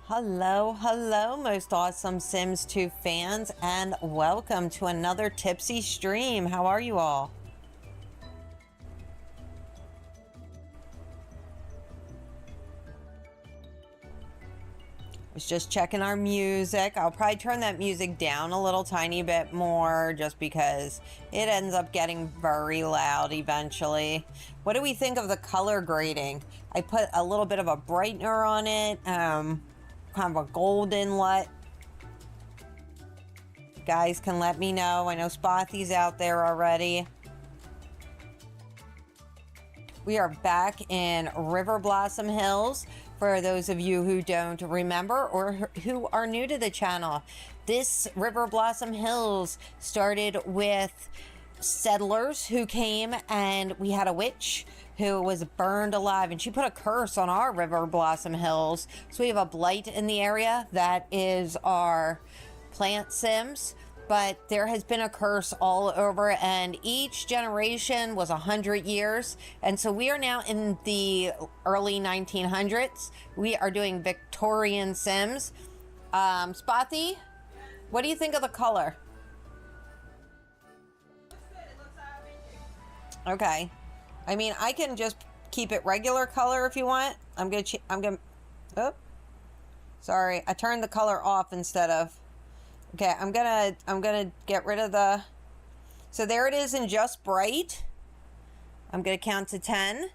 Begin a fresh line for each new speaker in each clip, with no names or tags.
Hello, hello, most awesome Sims 2 fans, and welcome to another Tipsy stream. How are you all? Was just checking our music. I'll probably turn that music down a little tiny bit more just because it ends up getting very loud eventually. What do we think of the color grading? I put a little bit of a brightener on it. Kind of a golden LUT. Guys can let me know. I know Spothy's out there already. We are back in Riverblossom Hills. For those of you who don't remember or who are new to the channel, this Riverblossom Hills started with settlers who came, and we had a witch who was burned alive, and she put a curse on our Riverblossom Hills. So we have a blight in the area. That is our plant sims, but there has been a curse all over, and each generation was 100 years. And so we are now in the early 1900s. We are doing Victorian sims. Spothy, what do you think of the color? Okay. I mean, I can just keep it regular color if you want. I'm gonna, oh, sorry. I turned the color off instead of, okay, I'm gonna get rid of the, so there it is in just bright. I'm gonna count to 10,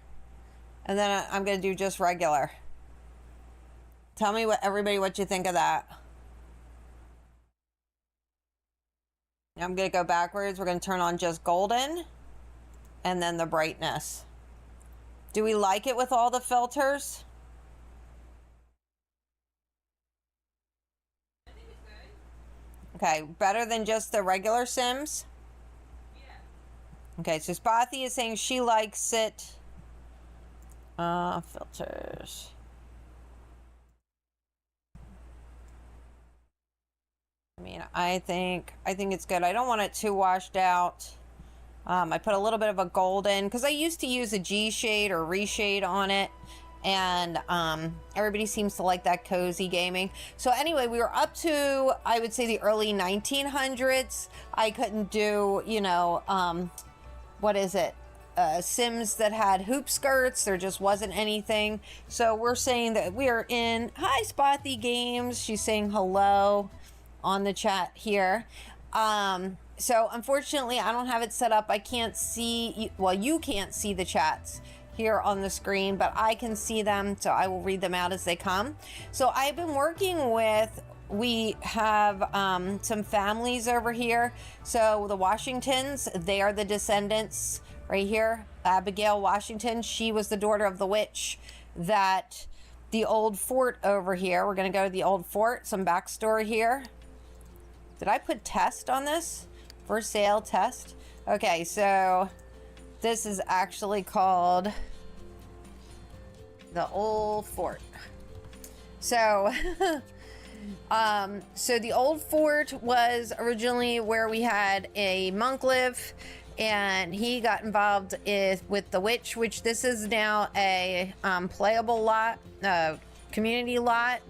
and then I'm gonna do just regular. Tell me everybody what you think of that. I'm gonna go backwards. We're gonna turn on just golden. And then the brightness. Do we like it with all the filters?
I think it's good.
Okay, better than just the regular Sims?
Yeah.
Okay, so Spothy is saying she likes it. Filters. I mean, I think it's good. I don't want it too washed out. I put a little bit of a golden because I used to use a G shade or reshade on it, and everybody seems to like that cozy gaming. So anyway, we were up to, I would say, the early 1900s. I couldn't do, you know, what is it? Sims that had hoop skirts. There just wasn't anything. So we're saying that we are in, hi Spothy Games. She's saying hello on the chat here. So unfortunately, I don't have it set up. I can't see, well, you can't see the chats here on the screen, but I can see them, so I will read them out as they come. So I've been working with, we have some families over here. So the Washingtons, they are the descendants right here. Abigail Washington, she was the daughter of the witch that the old fort over here. We're going to go to the old fort, some backstory here. Did I put test on this? For sale test? Okay, so this is actually called the old fort. So, so the old fort was originally where we had a monk live, and he got involved with the witch, which this is now a playable lot, community lot.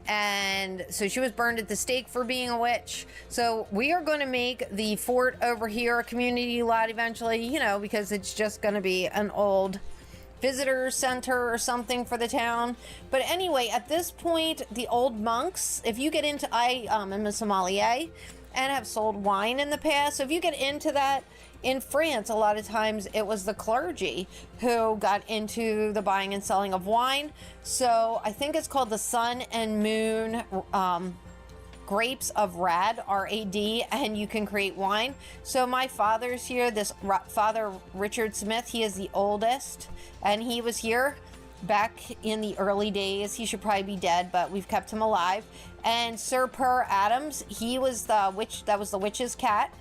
And so she was burned at the stake for being a witch. So we are going to make the fort over here a community lot eventually, you know, because it's just going to be an old visitor center or something for the town. But anyway, at this point, the old monks, if you get into, I am a sommelier and have sold wine in the past. So if you get into that, in France, a lot of times it was the clergy who got into the buying and selling of wine. So I think it's called the Sun and Moon Grapes of Rad, R-A-D, and you can create wine. So my father's here, this Father Richard Smith, he is the oldest, and he was here back in the early days. He should probably be dead, but we've kept him alive. And Sir Per Adams, he was the witch, that was the witch's cat.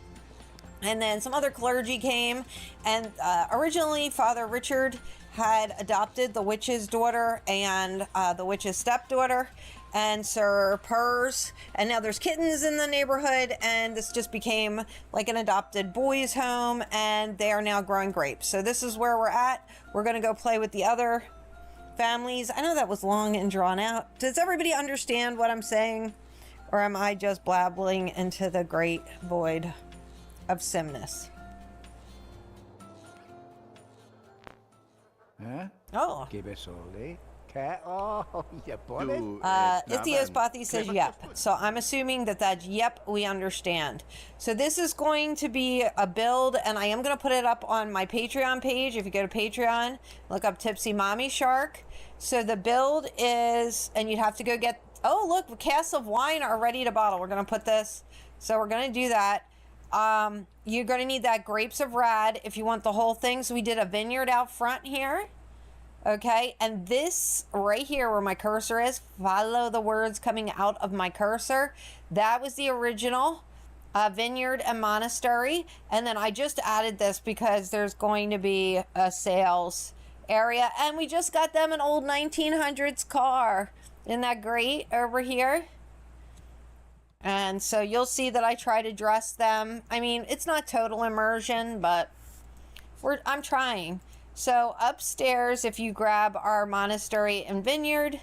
And then some other clergy came, and originally Father Richard had adopted the witch's daughter and the witch's stepdaughter and Sir Purrs, and now there's kittens in the neighborhood, and this just became like an adopted boys' home, and they are now growing grapes. So this is where we're at. We're gonna go play with the other families. I know that was long and drawn out. Does everybody understand what I'm saying? Or am I just blabbling into the great void of simness?
Huh?
Oh.
Give us all the cat. Oh, you bought it?
Ithiospathi says yep. So I'm assuming that that's yep, we understand. So this is going to be a build, and I am going to put it up on my Patreon page. If you go to Patreon, look up Tipsy Mommy Shark. So the build is, and you'd have to go get, oh look, casks of wine are ready to bottle. We're going to put this, so we're going to do that. You're going to need that grapes of rad if you want the whole thing. So we did a vineyard out front here. Okay, and this right here where my cursor is, follow the words coming out of my cursor. That was the original vineyard and monastery. And then I just added this because there's going to be a sales area. And we just got them an old 1900s car. Isn't that great over here? And so you'll see that I try to dress them. I mean, it's not total immersion, but I'm trying. So upstairs, if you grab our monastery and vineyard,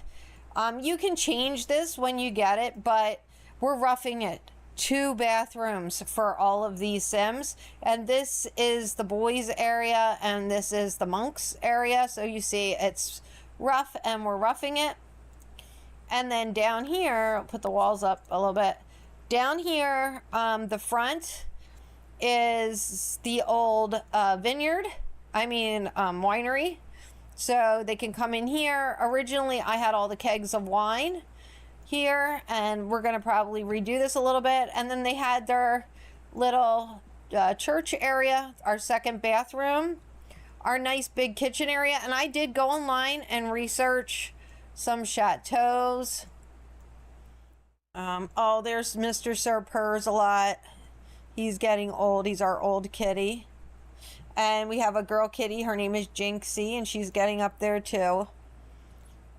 you can change this when you get it, but we're roughing it. 2 bathrooms for all of these sims. And this is the boys area and this is the monks area. So you see it's rough and we're roughing it. And then down here, I'll put the walls up a little bit. Down here, the front is the old vineyard. Winery. So they can come in here. Originally, I had all the kegs of wine here, and we're going to probably redo this a little bit. And then they had their little church area, our second bathroom, our nice big kitchen area. And I did go online and research some chateaus. Oh, there's Mr. Sir Purrs a lot. He's getting old. He's our old kitty. And we have a girl kitty. Her name is Jinxie, and she's getting up there too.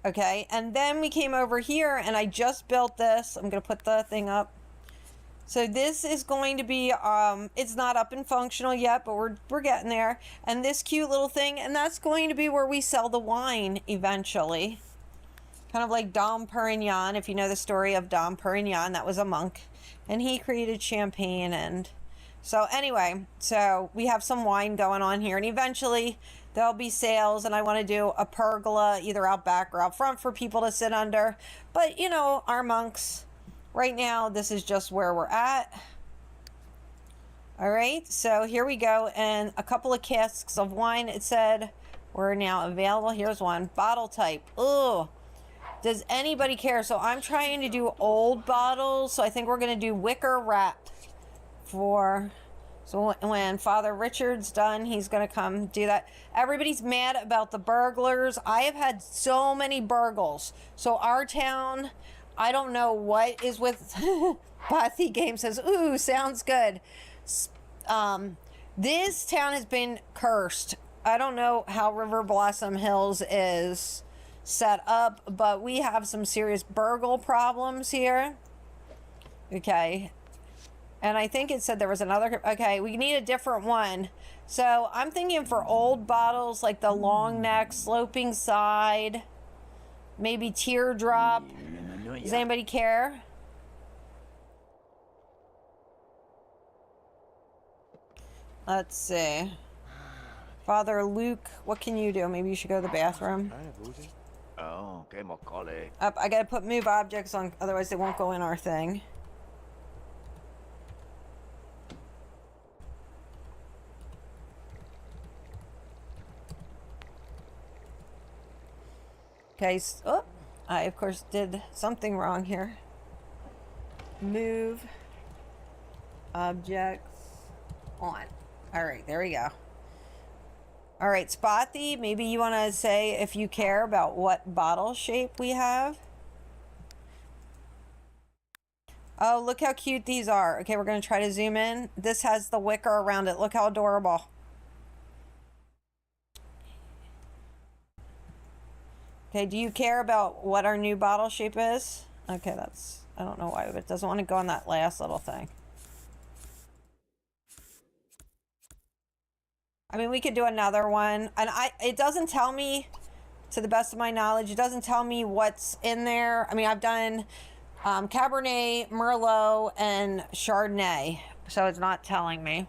Okay, and then we came over here, and I just built this. I'm going to put the thing up. So this is going to be, it's not up and functional yet, but we're getting there. And this cute little thing, and that's going to be where we sell the wine eventually. Kind of like Dom Perignon, if you know the story of Dom Perignon, that was a monk. And he created champagne. And so anyway, so we have some wine going on here. And eventually there'll be sales. And I want to do a pergola either out back or out front for people to sit under. But, you know, our monks, right now, this is just where we're at. All right, so here we go. And a couple of casks of wine, it said, were now available. Here's one. Bottle type. Ooh. Does anybody care? So I'm trying to do old bottles. So I think we're going to do wicker wrap for... So when Father Richard's done, he's going to come do that. Everybody's mad about the burglars. I have had so many burgles. So our town, I don't know what is with... Pathy Game says, ooh, sounds good. This town has been cursed. I don't know how Riverblossom Hills is set up, but we have some serious burgle problems here. Okay. And I think it said there was another... Okay, we need a different one. So I'm thinking for old bottles, like the long neck, sloping side, maybe teardrop. Does anybody care? Let's see. Father Luke, what can you do? Maybe you should go to the bathroom.
Oh, okay, Macaulay.
Up, I gotta put move objects on, otherwise they won't go in our thing. Okay, oh, I of course did something wrong here. Move objects on. All right, there we go. All right, Spotty, maybe you want to say if you care about what bottle shape we have. Oh, look how cute these are. Okay, we're going to try to zoom in. This has the wicker around it. Look how adorable. Okay, do you care about what our new bottle shape is? Okay, that's... I don't know why, but it doesn't want to go on that last little thing. I mean, we could do another one. And it doesn't tell me to the best of my knowledge. It doesn't tell me what's in there. I mean, I've done Cabernet, Merlot, and Chardonnay, so it's not telling me.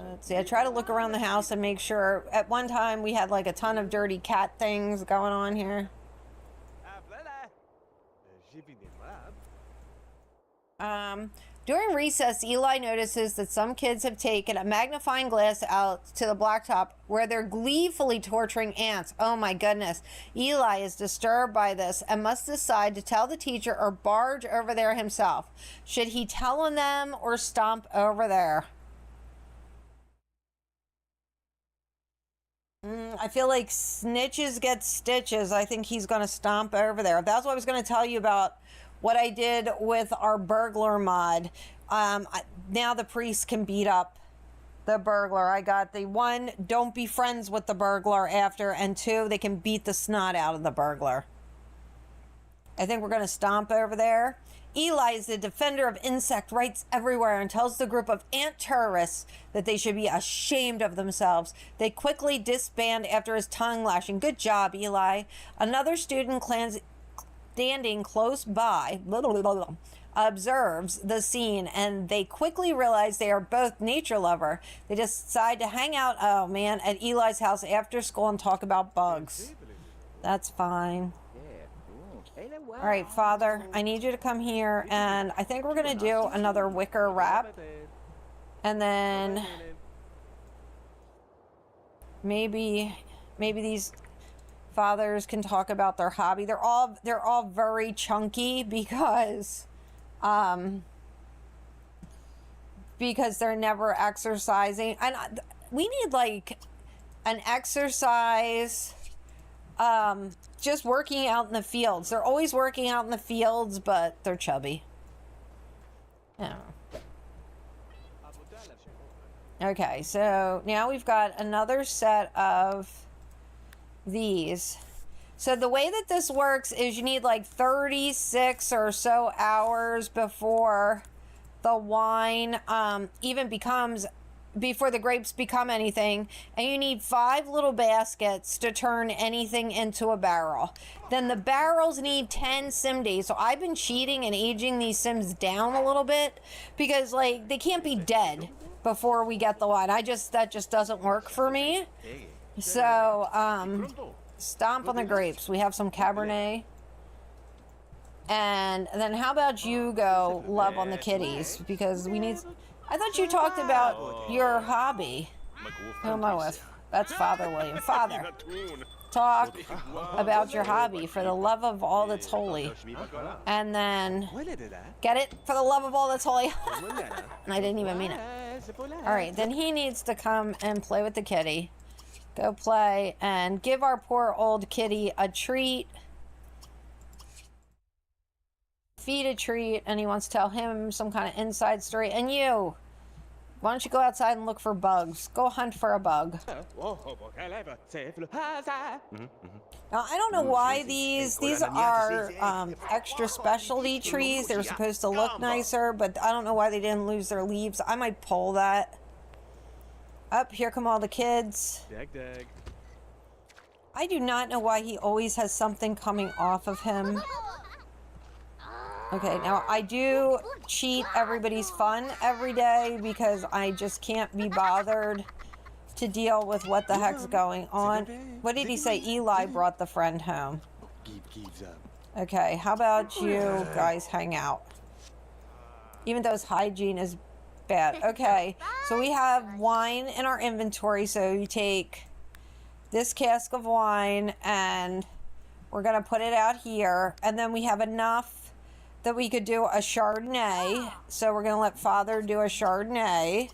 Let's see, I try to look around the house and make sure. At one time, we had like a ton of dirty cat things going on here. During recess, Eli notices that some kids have taken a magnifying glass out to the blacktop where they're gleefully torturing ants. Oh my goodness. Eli is disturbed by this and must decide to tell the teacher or barge over there himself. Should he tell on them or stomp over there? I feel like snitches get stitches. I think he's going to stomp over there. That's what I was going to tell you about what I did with our burglar mod. Now the priest can beat up the burglar. I got the 1, don't be friends with the burglar after, and 2, they can beat the snot out of the burglar. I think we're going to stomp over there. Eli is the defender of insect rights everywhere and tells the group of ant terrorists that they should be ashamed of themselves. They quickly disband after his tongue lashing. Good job, Eli. Another student standing close by observes the scene, and they quickly realize they are both nature lover. They decide to hang out, oh man, at Eli's house after school and talk about bugs. That's fine. All right, Father, I need you to come here, and I think we're going to do another wicker wrap. And then maybe these fathers can talk about their hobby. They're all very chunky because they're never exercising. And we need like an exercise just working out in the fields. They're always working out in the fields, but they're chubby. Yeah. Okay, so now we've got another set of these. So the way that this works is you need like 36 or so hours before the wine even becomes, before the grapes become anything, and you need 5 little baskets to turn anything into a barrel. Then the barrels need 10 sim days. So I've been cheating and aging these sims down a little bit because like they can't be dead before we get the wine. That just doesn't work for me. So stomp on the grapes. We have some Cabernet. And then how about you go love on the kitties, because we need. I thought you talked about your hobby. Who am I with? That's Father William. Father, talk about your hobby for the love of all that's holy. And then, get it? For the love of all that's holy. And I didn't even mean it. All right, then he needs to come and play with the kitty. Go play and give our poor old kitty a treat. Feed a treat, and he wants to tell him some kind of inside story. And you, why don't you go outside and look for bugs? Go hunt for a bug. Now, I don't know why these are extra specialty trees. They're supposed to look nicer, but I don't know why they didn't lose their leaves. I might pull that. Up, here come all the kids. I do not know why he always has something coming off of him. Okay, now I do cheat everybody's fun every day because I just can't be bothered to deal with what the heck's going on. What did he say? Eli brought the friend home. Okay, how about you guys hang out? Even though his hygiene is bad. Okay, so we have wine in our inventory, so you take this cask of wine and we're gonna put it out here, and then we have enough that we could do a Chardonnay. So we're gonna let Father do a Chardonnay.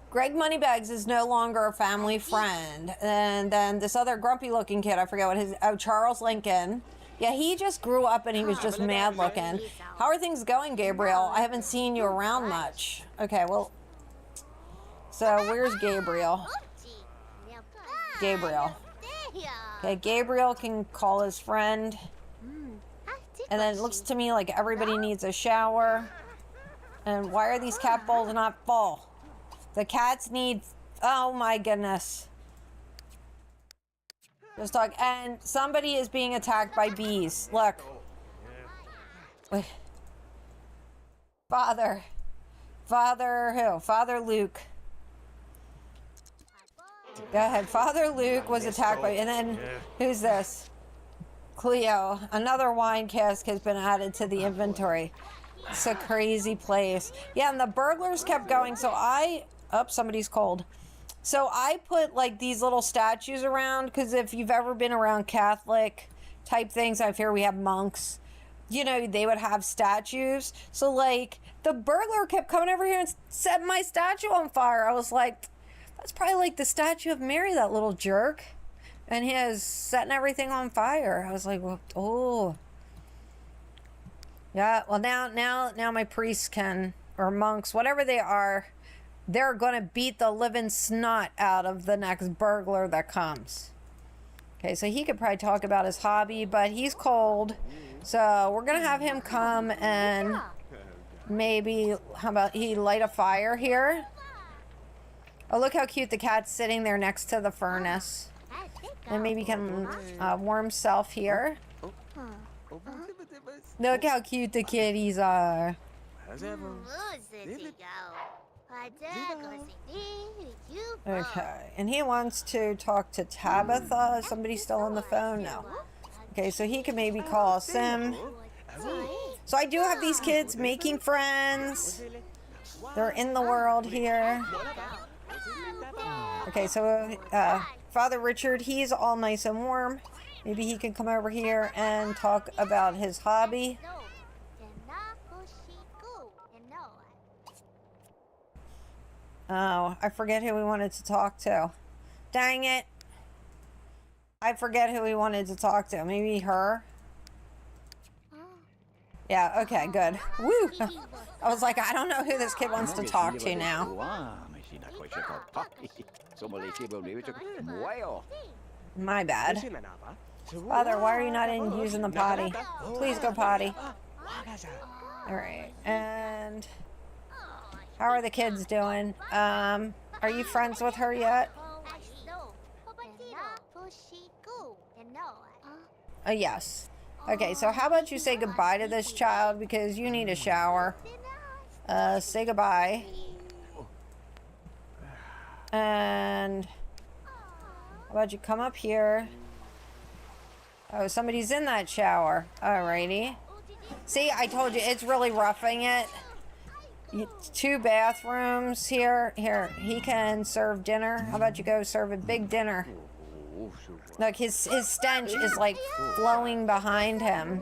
Greg Moneybags is no longer a family friend. And then this other grumpy looking kid, I forget what his, Charles Lincoln. Yeah, he just grew up and he was just mad looking. How are things going, Gabriel? I haven't seen you around much. Okay, well, so where's Gabriel? Gabriel. Okay, Gabriel can call his friend. And then it looks to me like everybody needs a shower. And why are these cat bowls not full? The cats need... Oh my goodness. Just talk. And somebody is being attacked by bees. Look. Wait. Father. Father who? Father Luke. Go ahead. Father Luke was attacked by... And then, who's this? Cleo. Another wine cask has been added to the inventory. It's a crazy place. Yeah, and the burglars kept going, so I... Oh, somebody's cold. So I put, like, these little statues around, because if you've ever been around Catholic type things, I fear we have monks, you know, they would have statues. So, like, the burglar kept coming over here and set my statue on fire. I was like, that's probably like the statue of Mary, that little jerk. And he is setting everything on fire. I was like, well, oh. Yeah, well, now my priests can, or monks, whatever they are, they're going to beat the living snot out of the next burglar that comes. Okay, so he could probably talk about his hobby, but he's cold. So we're going to have him come and maybe, how about he light a fire here? Oh, look how cute the cat's sitting there next to the furnace. And maybe he can warm himself here. Look how cute the kitties are. Okay, and he wants to talk to Tabitha. Is somebody still on the phone? No. Okay, so he can maybe call Sim. So I do have these kids making friends. They're in the world here. Okay, so Father Richard, he's all nice and warm. Maybe he can come over here and talk about his hobby. Oh, I forget who we wanted to talk to. Dang it. I forget who we wanted to talk to. Maybe her? Yeah, okay, good. Woo! I was like, I don't know who this kid wants to talk to now. My bad. Father, why are you not in using the potty? Please go potty. Alright, and... How are the kids doing? Are you friends with her yet? Yes. Okay, so how about you say goodbye to this child because you need a shower. Say goodbye. And how about you come up here? Oh, somebody's in that shower. Alrighty. See, I told you, it's really roughing it. 2 bathrooms here. Here, he can serve dinner. How about you go serve a big dinner? Look, his stench is like flowing behind him.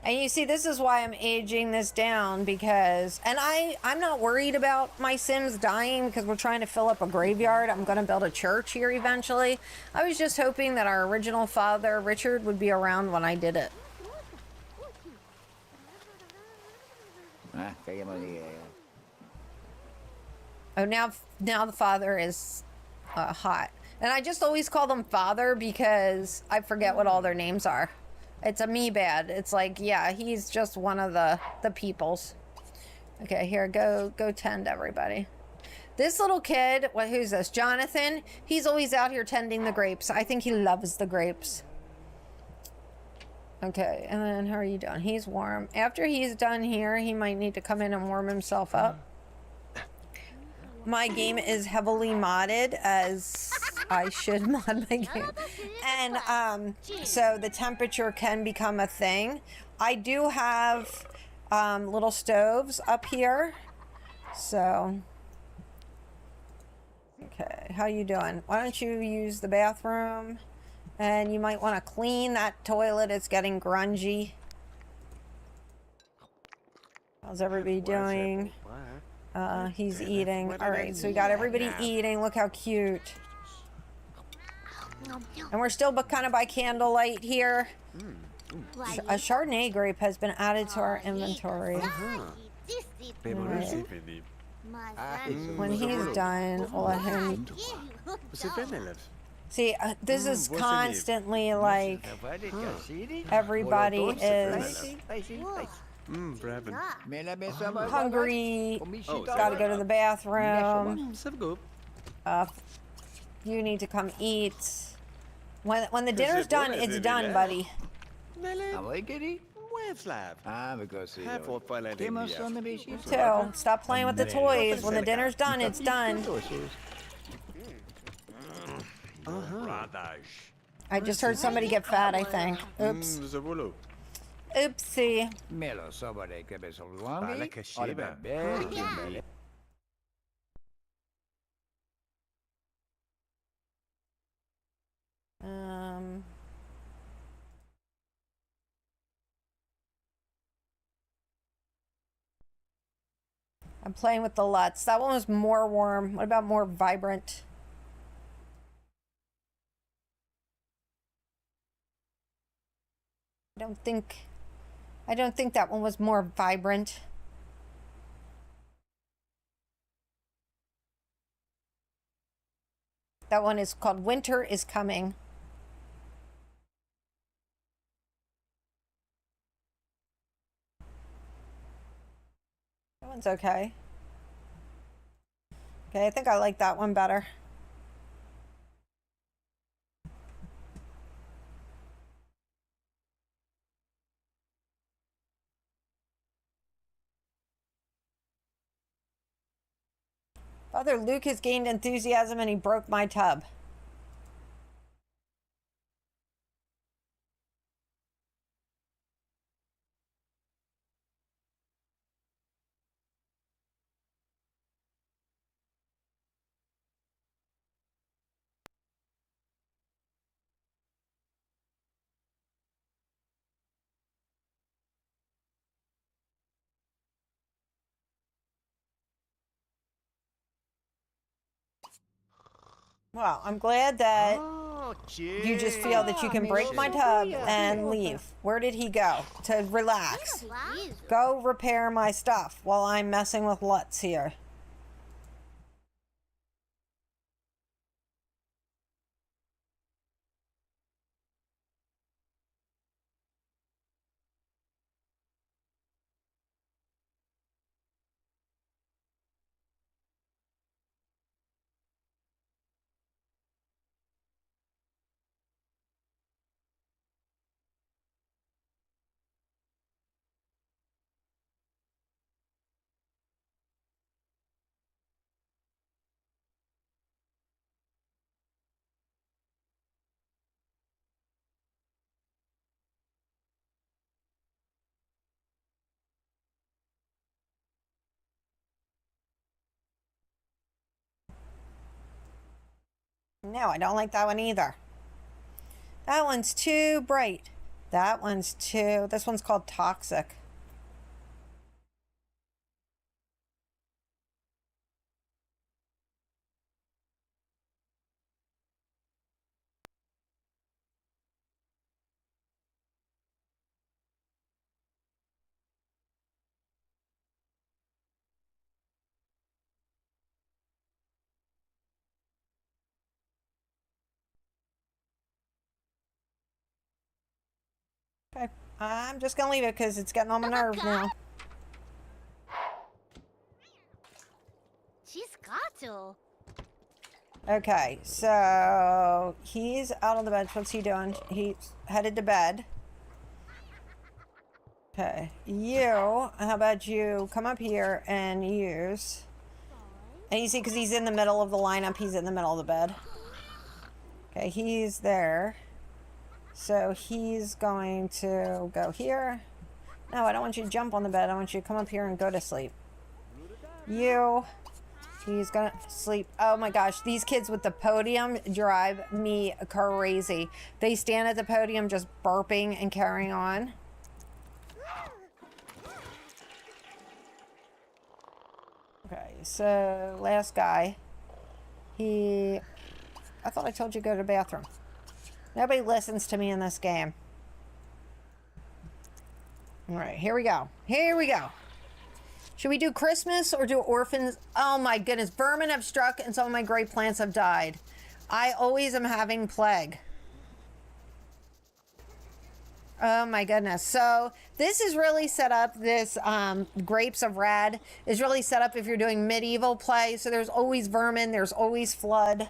And you see, this is why I'm aging this down because... And I'm not worried about my Sims dying because we're trying to fill up a graveyard. I'm going to build a church here eventually. I was just hoping that our original father, Richard, would be around when I did it. Oh, now the father is hot. And I just always call them father because I forget what all their names are. It's a me bad. It's like, yeah, he's just one of the peoples. Okay, here, go tend everybody. This little kid, who's this? Jonathan, he's always out here tending the grapes. I think he loves the grapes. Okay, and then how are you doing? He's warm. After he's done here, he might need to come in and warm himself up. My game is heavily modded, as I should mod my game. And so the temperature can become a thing. I do have little stoves up here. So, okay, how you doing? Why don't you use the bathroom? And you might want to clean that toilet. It's getting grungy. How's everybody doing? He's eating. All right, so we got everybody eating. Look how cute. And we're still kind of by candlelight here. A Chardonnay grape has been added to our inventory. Right. When he's done, we'll let him See, this is
what's the name?
constantly like everybody is
Brabant.
hungry, gotta go to the bathroom, you need to come eat. When the dinner's done, it's done, buddy. Too. Stop playing with the toys. When the dinner's done, it's done. I just heard somebody get fat, I think. Oops. Oopsie. I'm playing with the LUTs. That one was more warm. What about more vibrant? I don't think that one was more vibrant. That one is called Winter is Coming. That one's okay. Okay, I think I like that one better. Father Luke has gained enthusiasm and he broke my tub. Well, I'm glad that you just feel that you can break my tub and leave. Where did he go? To relax. Go repair my stuff while I'm messing with LUTs here. No, I don't like that one either. That one's too bright. That one's too... This one's called Toxic. Okay, I'm just gonna leave it because it's getting on my nerves now. Okay, so he's out on the bench. What's he doing? He's headed to bed. Okay, you, how about you come up here and use... And you see, because he's in the middle of the lineup, he's in the middle of the bed. Okay, he's there. So he's going to go here. No, I don't want you to jump on the bed. I want you to come up here and go to sleep. You. He's gonna sleep. Oh my gosh, these kids with the podium drive me crazy. They stand at the podium just burping and carrying on. Okay, so last guy. I thought I told you to go to the bathroom. Nobody listens to me in this game. All right, here we go. Here we go. Should we do Christmas or do orphans? Oh my goodness, vermin have struck and some of my great plants have died. I always am having plague. Oh my goodness. So this is really set up, this Grapes of Rad is really set up if you're doing medieval play. So there's always vermin, there's always flood.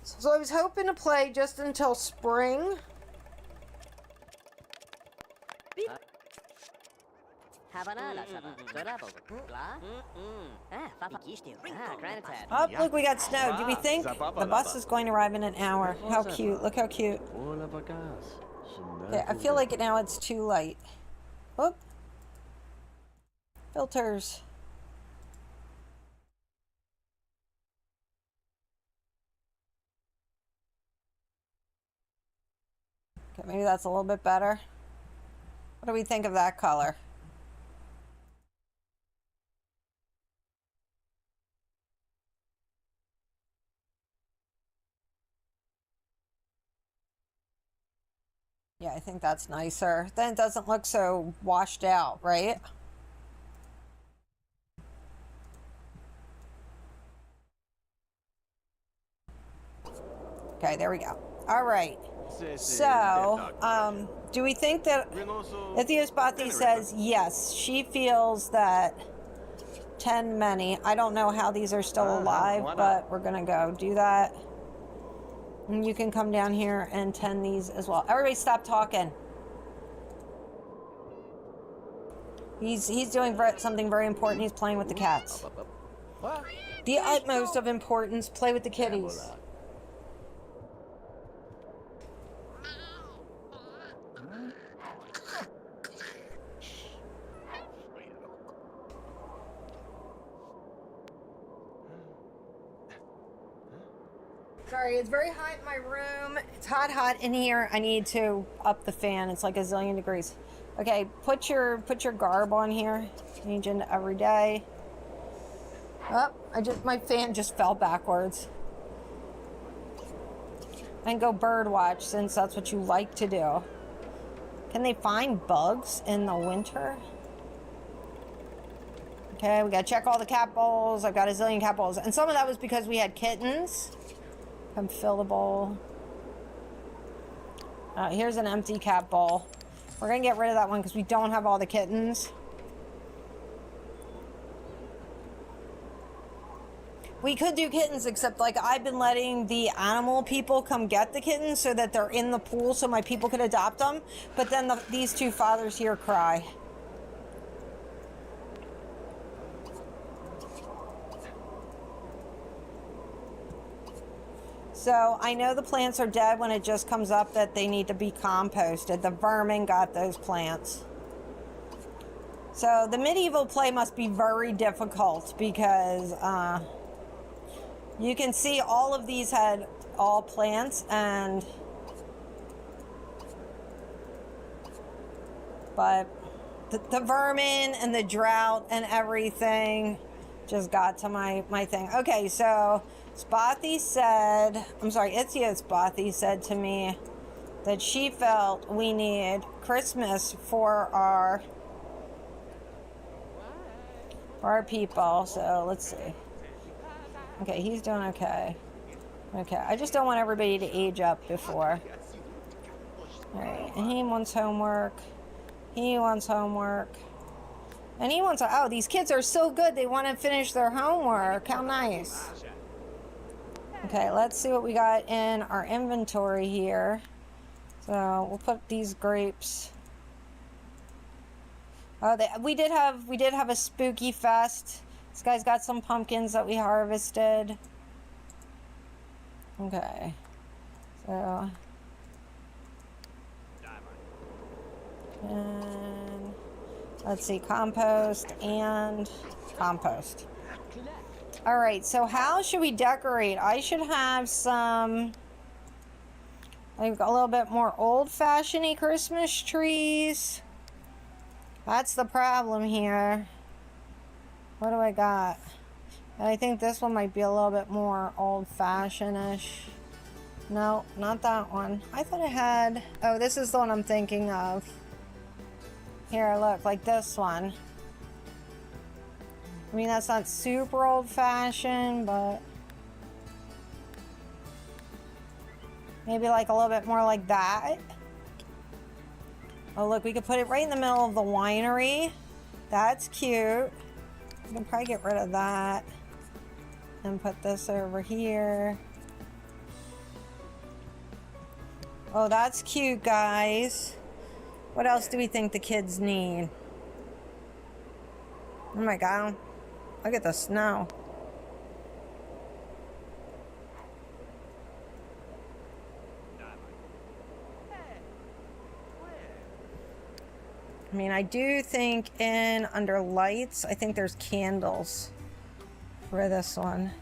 So I was hoping to play just until spring. Oh, look, we got snow. Do we think the bus is going to arrive in an hour? How cute. Look how cute. Okay, I feel like now it's too light. Whoop. Filters. Okay, maybe that's a little bit better. What do we think of that color? Yeah, I think that's nicer. Then it doesn't look so washed out, right? Okay, there we go. All right. So, do we think that Ethiospathy says yes, she feels that 10 many. I don't know how these are still alive, but we're going to go do that. And you can come down here and tend these as well. Everybody stop talking. He's doing something very important. He's playing with the cats. The utmost of importance, play with the kitties. Sorry, it's very hot in my room. It's hot in here. I need to up the fan. It's like a zillion degrees. Okay, put your garb on here. Change into every day. Oh, my fan just fell backwards. And go bird watch since that's what you like to do. Can they find bugs in the winter? Okay, we gotta check all the cat bowls. I've got a zillion cat bowls. And some of that was because we had kittens. Come fill the bowl. Here's an empty cat bowl. We're gonna get rid of that one because we don't have all the kittens. We could do kittens, except like I've been letting the animal people come get the kittens so that they're in the pool so my people could adopt them. But then these two fathers here cry. So I know the plants are dead when it just comes up that they need to be composted. The vermin got those plants. So the medieval play must be very difficult because you can see all of these had all plants but the vermin and the drought and everything just got to my thing. Okay, so Ethio Spothy said to me that she felt we need Christmas for our people. So let's see. Okay, he's doing okay. Okay, I just don't want everybody to age up before. Alright, and he wants homework. He wants homework. And he wants, oh, these kids are so good. They want to finish their homework. How nice. Okay, let's see what we got in our inventory here. So we'll put these grapes. Oh, we did have a spooky fest. This guy's got some pumpkins that we harvested. Okay, so and let's see, compost and compost. All right, so how should we decorate? I should have some, like a little bit more old-fashioned-y Christmas trees. That's the problem here. What do I got? I think this one might be a little bit more old-fashioned-ish. No, not that one. I thought I had, oh, this is the one I'm thinking of. Here, look, like this one. I mean, that's not super old-fashioned, but Maybe like a little bit more like that. Oh, look, we could put it right in the middle of the winery. That's cute. We can probably get rid of that and put this over here. Oh, that's cute, guys. What else do we think the kids need? Oh my God. Look at the snow. I mean, I do think under lights, I think there's candles for this one.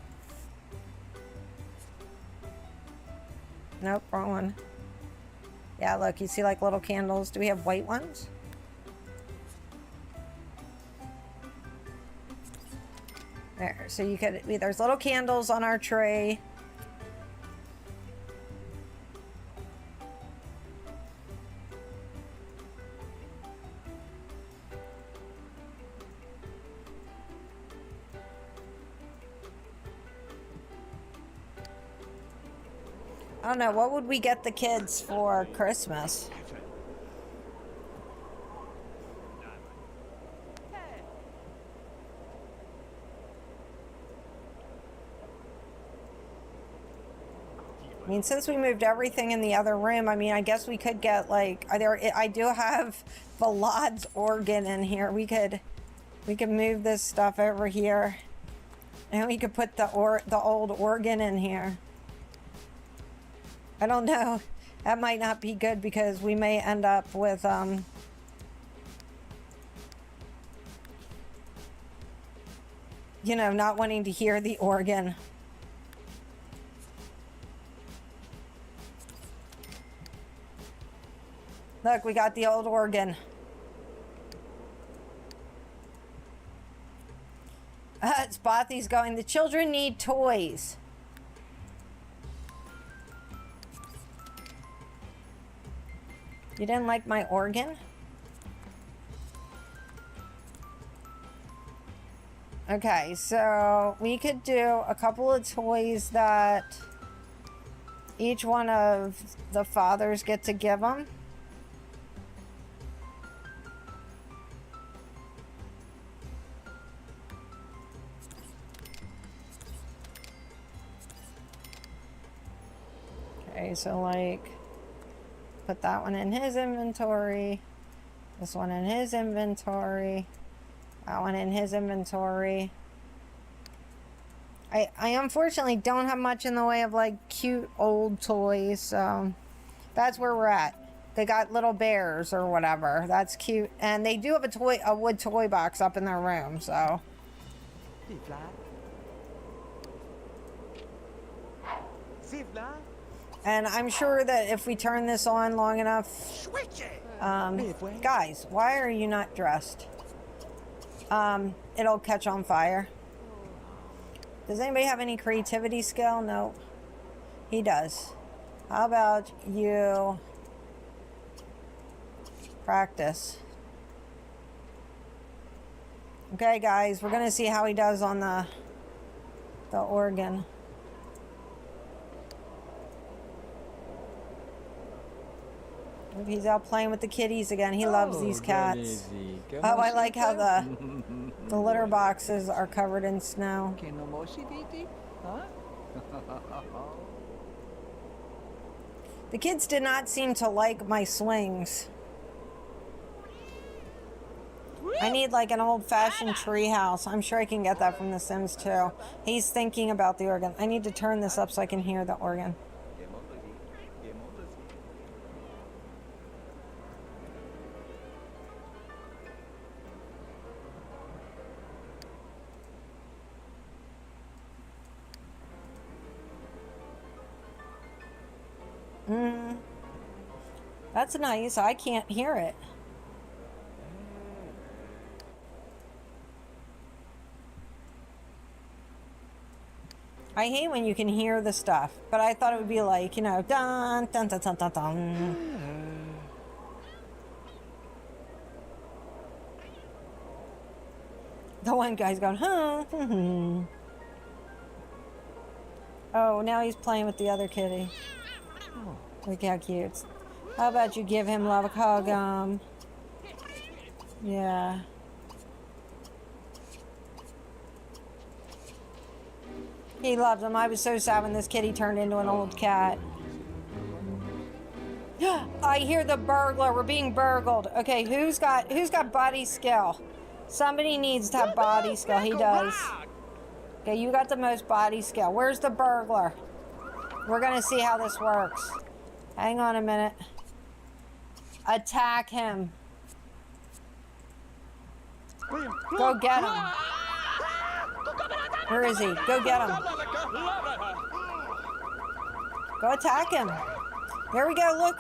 Nope, wrong one. Yeah, look, you see like little candles. Do we have white ones? There, so you could, there's little candles on our tray. I don't know, what would we get the kids for Christmas? I mean, since we moved everything in the other room, I mean, I guess we could get like, I do have Vlad's organ in here. We could move this stuff over here, and we could put the old organ in here. I don't know. That might not be good because we may end up with you know, not wanting to hear the organ. Look, we got the old organ. Spothy's going, the children need toys. You didn't like my organ? Okay, so we could do a couple of toys that each one of the fathers get to give them. Okay, so like, put that one in his inventory, this one in his inventory, that one in his inventory. I unfortunately don't have much in the way of like cute old toys, so that's where we're at. They got little bears or whatever. That's cute, and they do have a wood toy box up in their room, so. And I'm sure that if we turn this on long enough, guys, why are you not dressed? It'll catch on fire. Does anybody have any creativity skill? No. He does. How about you practice? Okay, guys, we're gonna see how he does on the organ. If he's out playing with the kitties again. He loves these cats. Oh, I like how the litter boxes are covered in snow. The kids did not seem to like my swings. I need like an old-fashioned tree house. I'm sure I can get that from The Sims 2. He's thinking about the organ. I need to turn this up so I can hear the organ. That's nice. I can't hear it. I hate when you can hear the stuff, but I thought it would be like, you know, dun dun dun dun dun dun. The one guy's going, huh? Oh, now he's playing with the other kitty. Look how cute. How about you give him love a hug? Yeah. He loves him. I was so sad when this kitty turned into an old cat. I hear the burglar. We're being burgled. Okay, who's got body skill? Somebody needs to have body skill. He does. Okay, you got the most body skill. Where's the burglar? We're gonna see how this works. Hang on a minute. Attack him. Go get him. Where is he? Go get him. Go attack him. There we go, look.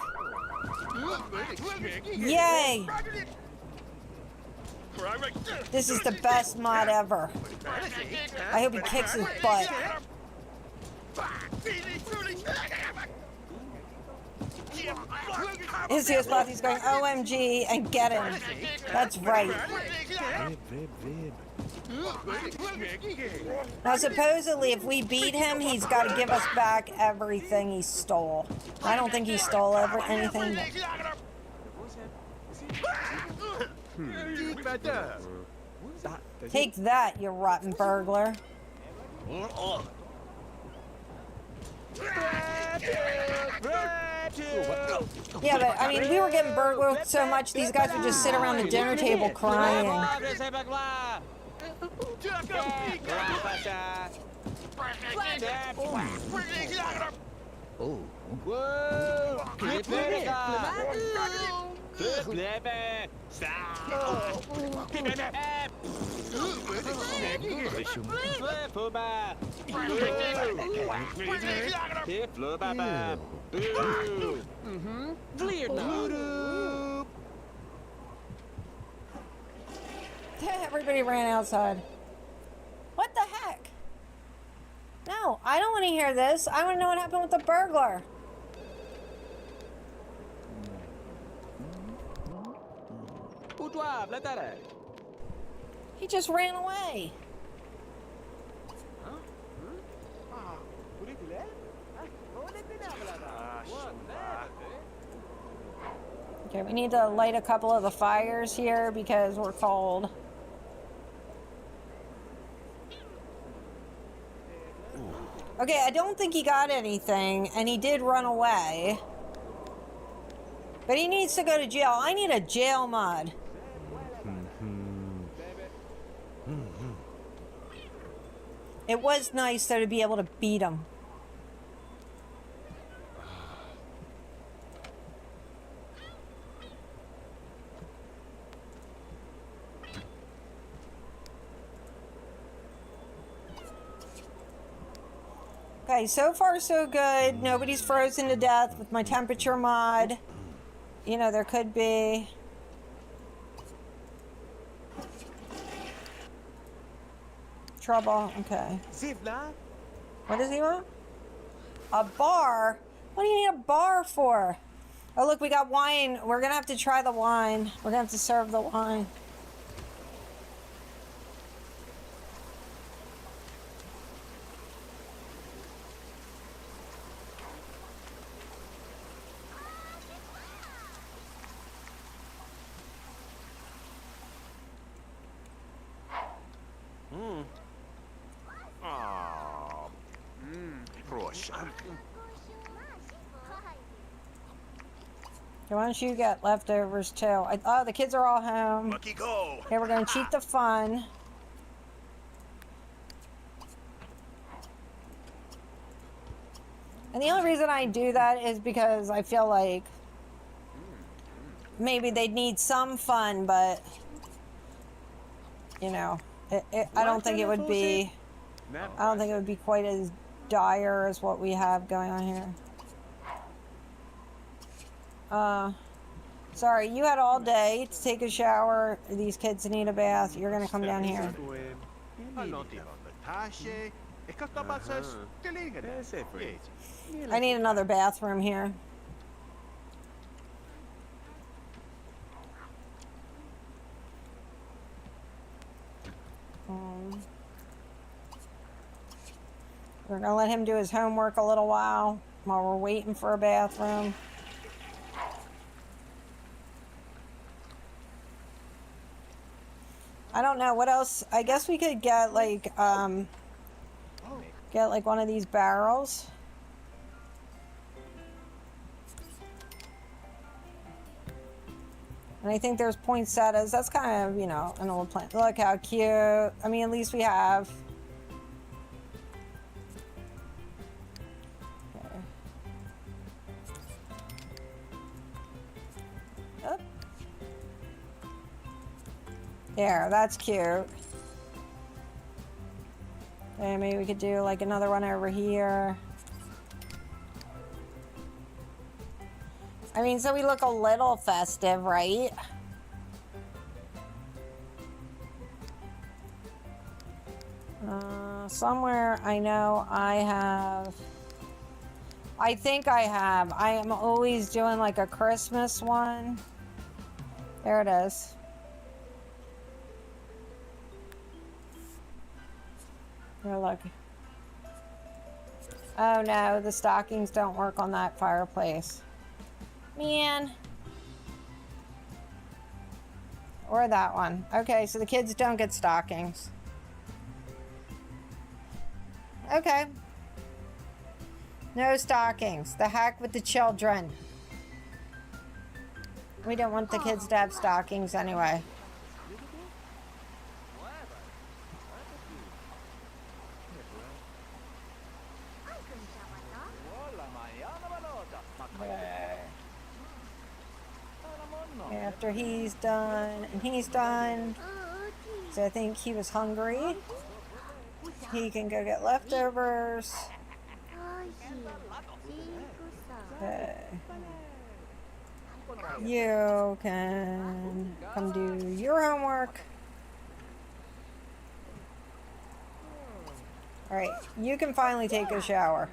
Yay! This is the best mod ever. I hope he kicks his butt. Izzy's Bothy's going OMG and get him. That's right. Now supposedly if we beat him, he's got to give us back everything he stole. I don't think he stole anything. Take that, you rotten burglar. Yeah, but I mean, we were getting burglared so much, these guys would just sit around the dinner table crying. Everybody ran outside. What the heck? No, I don't want to hear this. I want to know what happened with the burglar. He just ran away. Okay, we need to light a couple of the fires here because we're cold. Okay, I don't think he got anything, and he did run away. But he needs to go to jail. I need a jail mod. It was nice, though, to be able to beat him. Okay, so far so good. Nobody's frozen to death with my temperature mod. You know, there could be. Trouble, okay. What does he want? A bar? What do you need a bar for? Oh, look, we got wine. We're gonna have to try the wine. We're gonna have to serve the wine. Why don't you get leftovers too? Oh, the kids are all home. Okay, we're gonna cheat the fun. And the only reason I do that is because I feel like maybe they'd need some fun, but you know, I don't think it would be. I don't think it would be quite as dire as what we have going on here. Sorry, you had all day to take a shower. These kids need a bath. You're gonna come down here. I need another bathroom here. We're gonna let him do his homework a little while. while we're waiting for a bathroom. I don't know what else. I guess we could get like one of these barrels. And I think there's poinsettias. That's kind of, you know, an old plant. Look how cute. I mean, at least we have. Okay. Oh. There, that's cute. Okay, maybe we could do like another one over here. I mean, so we look a little festive, right? Somewhere I know I have. I think I have. I am always doing like a Christmas one. There it is. Here, look. Oh no, the stockings don't work on that fireplace. Man. Or that one. Okay, so the kids don't get stockings. Okay. No stockings. The heck with the children. We don't want the kids to have stockings anyway. After he's done, and he's done, so I think he was hungry. He can go get leftovers. Okay. You can come do your homework. All right, you can finally take a shower.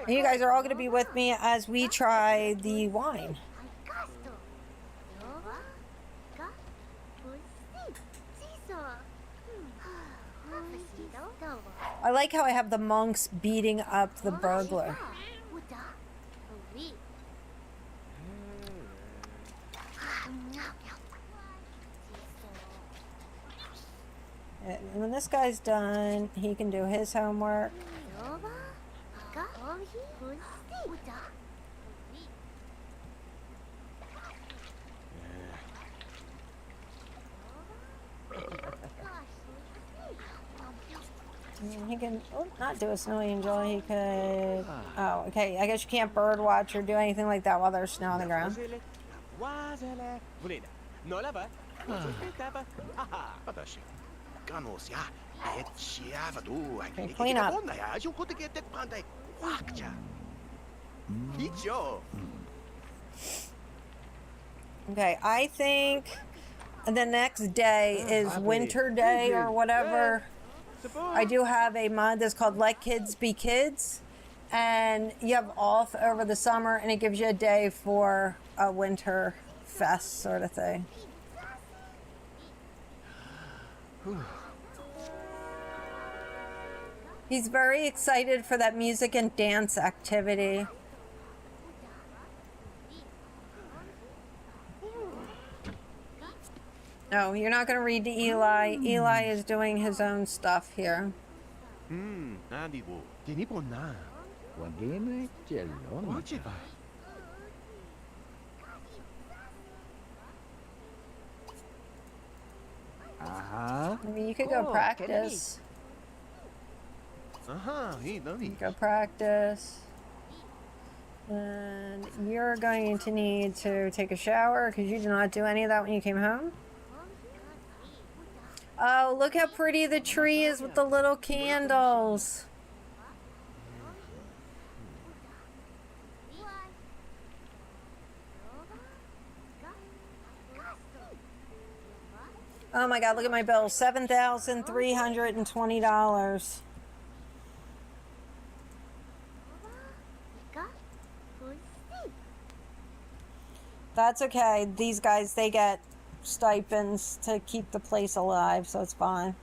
And you guys are all going to be with me as we try the wine. I like how I have the monks beating up the burglar. And when this guy's done, he can do his homework. He can not do a snow angel. He could. Oh, okay. I guess you can't bird watch or do anything like that while there's snow on the ground. Okay, clean up. Okay, I think the next day is winter day or whatever. I do have a mod that's called Let Kids Be Kids, and you have off over the summer, and it gives you a day for a winter fest sort of thing. He's very excited for that music and dance activity. No, you're not going to read to Eli. Eli is doing his own stuff here. I mean, you could go practice. Go practice. And you're going to need to take a shower because you did not do any of that when you came home. Oh, look how pretty the tree is with the little candles. Oh my God, look at my bill. $7,320. That's okay. These guys, they get stipends to keep the place alive, so it's fine.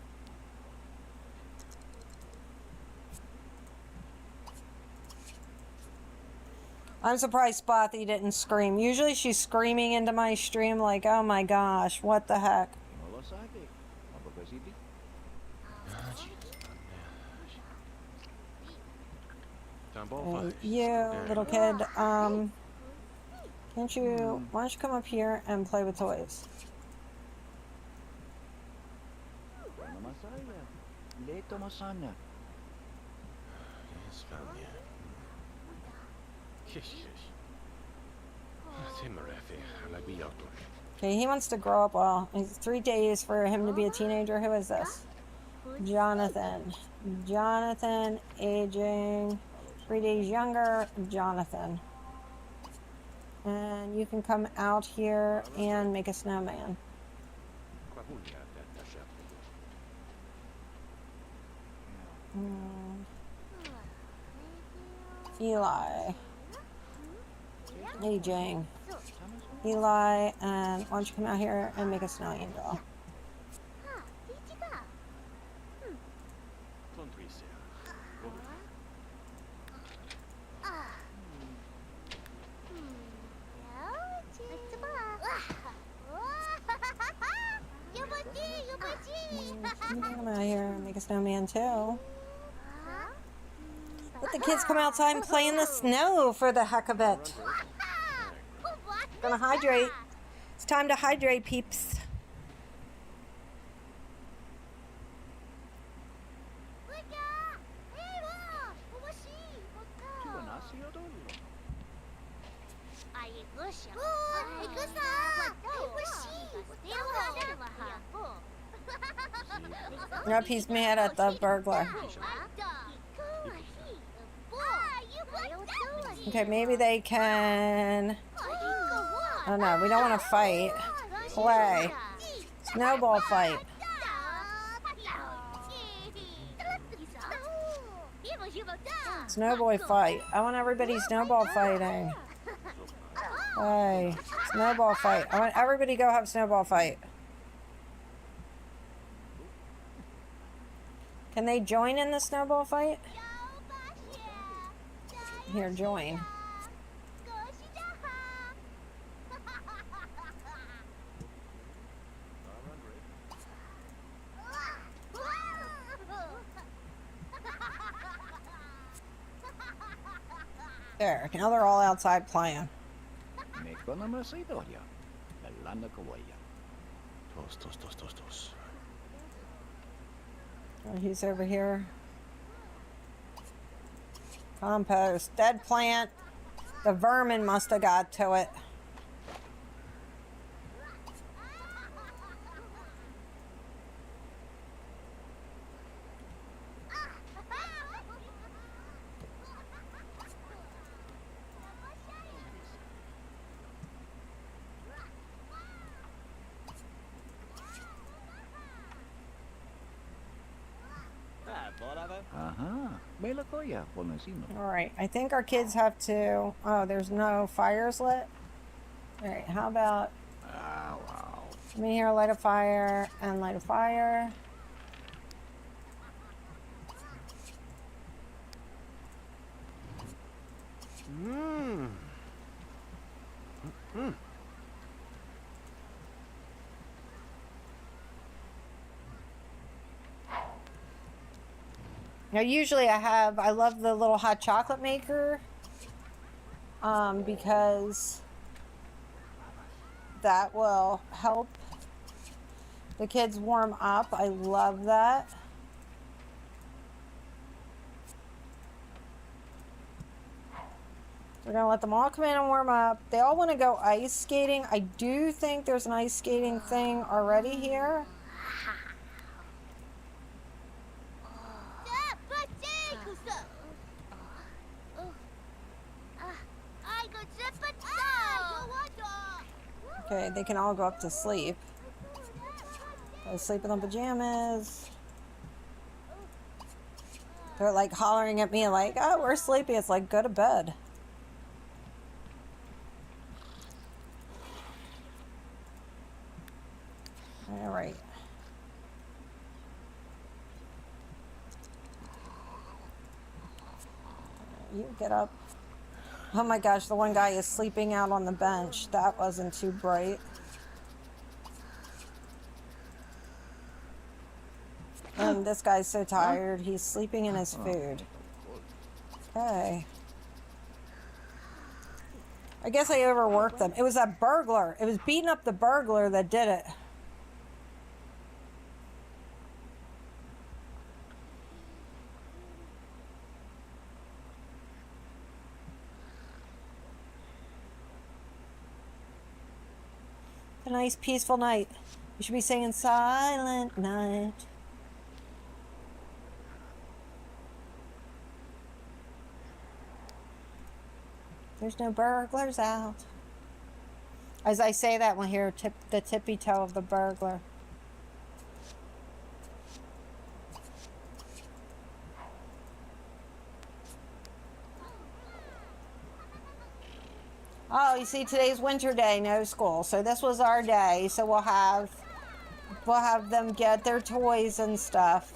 I'm surprised Spothy didn't scream. Usually she's screaming into my stream like, oh my gosh, what the heck. You, little kid, can't you, why don't you come up here and play with toys? Okay, he wants to grow up well. It's 3 days for him to be a teenager. Who is this? Jonathan. Jonathan, aging 3 days younger. Jonathan. And you can come out here and make a snowman. Eli. Aging. Eli, and why don't you come out here and make a snow angel? You can come out here and make a snowman too. Let the kids come outside and play in the snow for the heck of it. Gonna hydrate. It's time to hydrate, peeps. Nope, he's mad at the burglar. Okay, maybe they can... Oh no, we don't want to fight. Play. Snowball fight. Snowboy fight. I want everybody snowball fighting. Play. Snowball fight. I want everybody to go have snowball fight. Can they join in the snowball fight? Here, join. There, now they're all outside playing. Oh, he's over here. Compost. Dead plant. The vermin must have got to it. Alright, I think our kids have to... Oh, there's no fires lit? Alright, how about... Let me here light a fire and light a fire. Now usually I love the little hot chocolate maker because that will help the kids warm up. I love that. We're gonna let them all come in and warm up. They all want to go ice skating. I do think there's an ice skating thing already here. Okay, they can all go up to sleep. Go sleep in the pajamas. They're like hollering at me like, oh, we're sleepy. It's like, go to bed. All right. You get up. Oh my gosh, the one guy is sleeping out on the bench. That wasn't too bright. And this guy's so tired, he's sleeping in his food. Okay. I guess I overworked them. It was that burglar. It was beating up the burglar that did it. A nice peaceful night. We should be singing Silent Night. There's no burglars out. As I say that, we'll hear the tippy toe of the burglar. Oh, you see, today's winter day, no school. So this was our day. So we'll have them get their toys and stuff.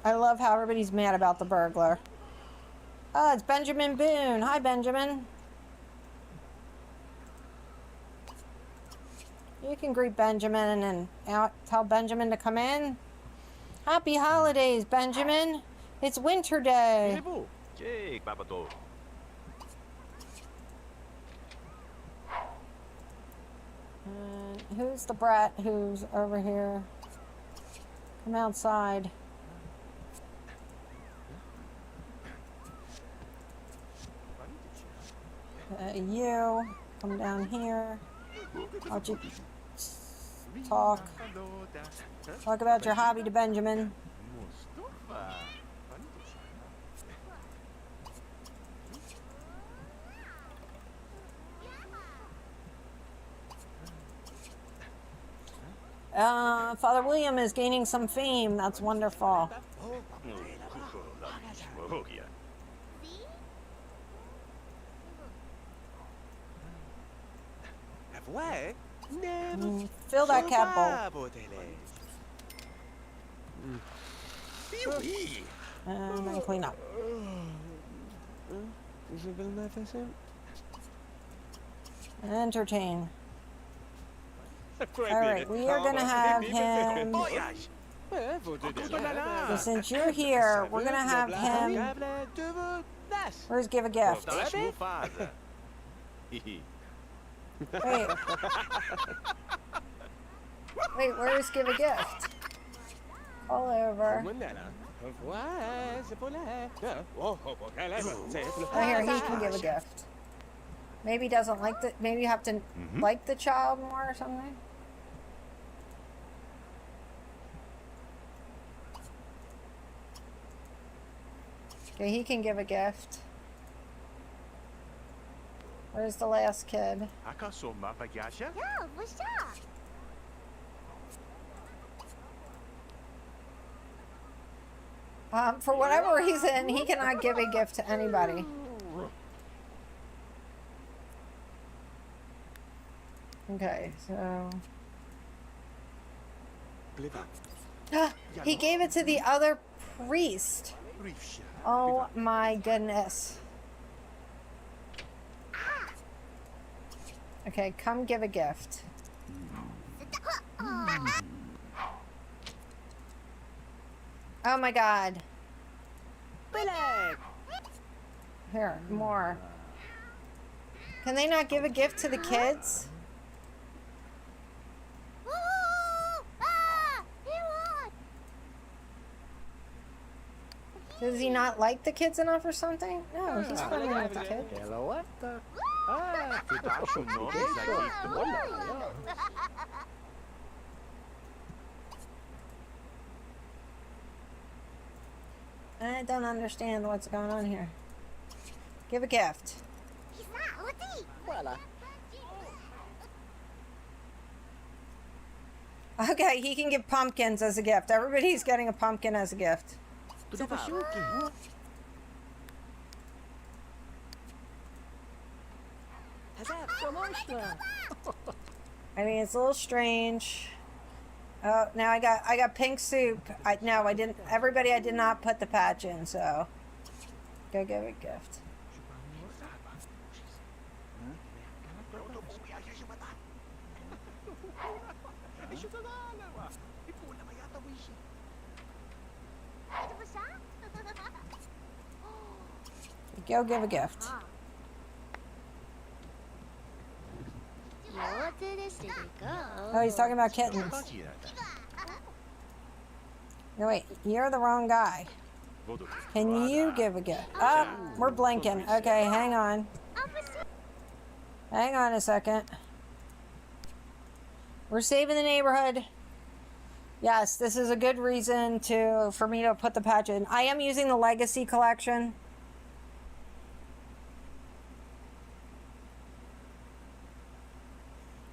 I love how everybody's mad about the burglar. Oh, it's Benjamin Boone. Hi, Benjamin. You can greet Benjamin and tell Benjamin to come in. Happy holidays, Benjamin. It's winter day. Who's the brat who's over here? Come outside. You come down here. Why don't you talk about your hobby to Benjamin? Father William is gaining some fame. That's wonderful. Fill that cat bowl. And then clean up. Entertain. Alright, we are going to have him... So since you're here, we're going to have him... Where's Give a Gift? Wait. Wait, where's Give a Gift? All over. Oh, here, he can give a gift. Maybe he doesn't like the... Maybe you have to like the child more or something? Okay, he can give a gift. Where's the last kid? For whatever reason, he cannot give a gift to anybody. Okay, so... He gave it to the other priest. Oh my goodness. Okay, come give a gift. Oh my god. Here, more. Can they not give a gift to the kids? Does he not like the kids enough or something? No, he's friendly with the kid. I don't understand what's going on here. Give a gift. Okay, he can give pumpkins as a gift. Everybody's getting a pumpkin as a gift. I mean, it's a little strange. Oh, now I got pink soup. No, I didn't. Everybody, I did not put the patch in, so go give a gift. Go give a gift. Oh, he's talking about kittens. No, wait, you're the wrong guy. Can you give a gift? Oh, we're blinking. Okay, hang on. Hang on a second. We're saving the neighborhood. Yes, this is a good reason for me to put the patch in. I am using the Legacy collection.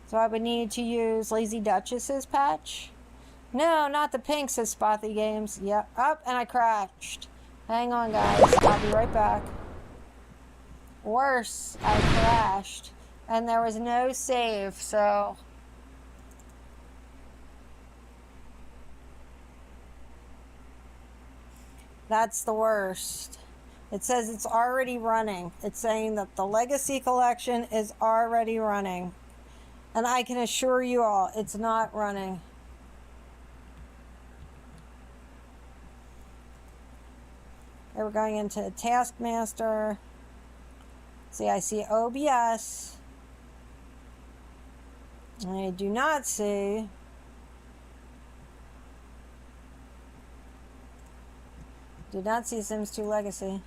So I would need to use Lazy Duchess's patch. No, not the pink, says Spothy Games. Yep. Up, and I crashed. Hang on, guys. I'll be right back. Worse, I crashed. And there was no save, so... That's the worst. It says it's already running. It's saying that the Legacy collection is already running. And I can assure you all, it's not running. Okay, we're going into Taskmaster. See, I see OBS. I do not see... Did not see Sims 2 Legacy.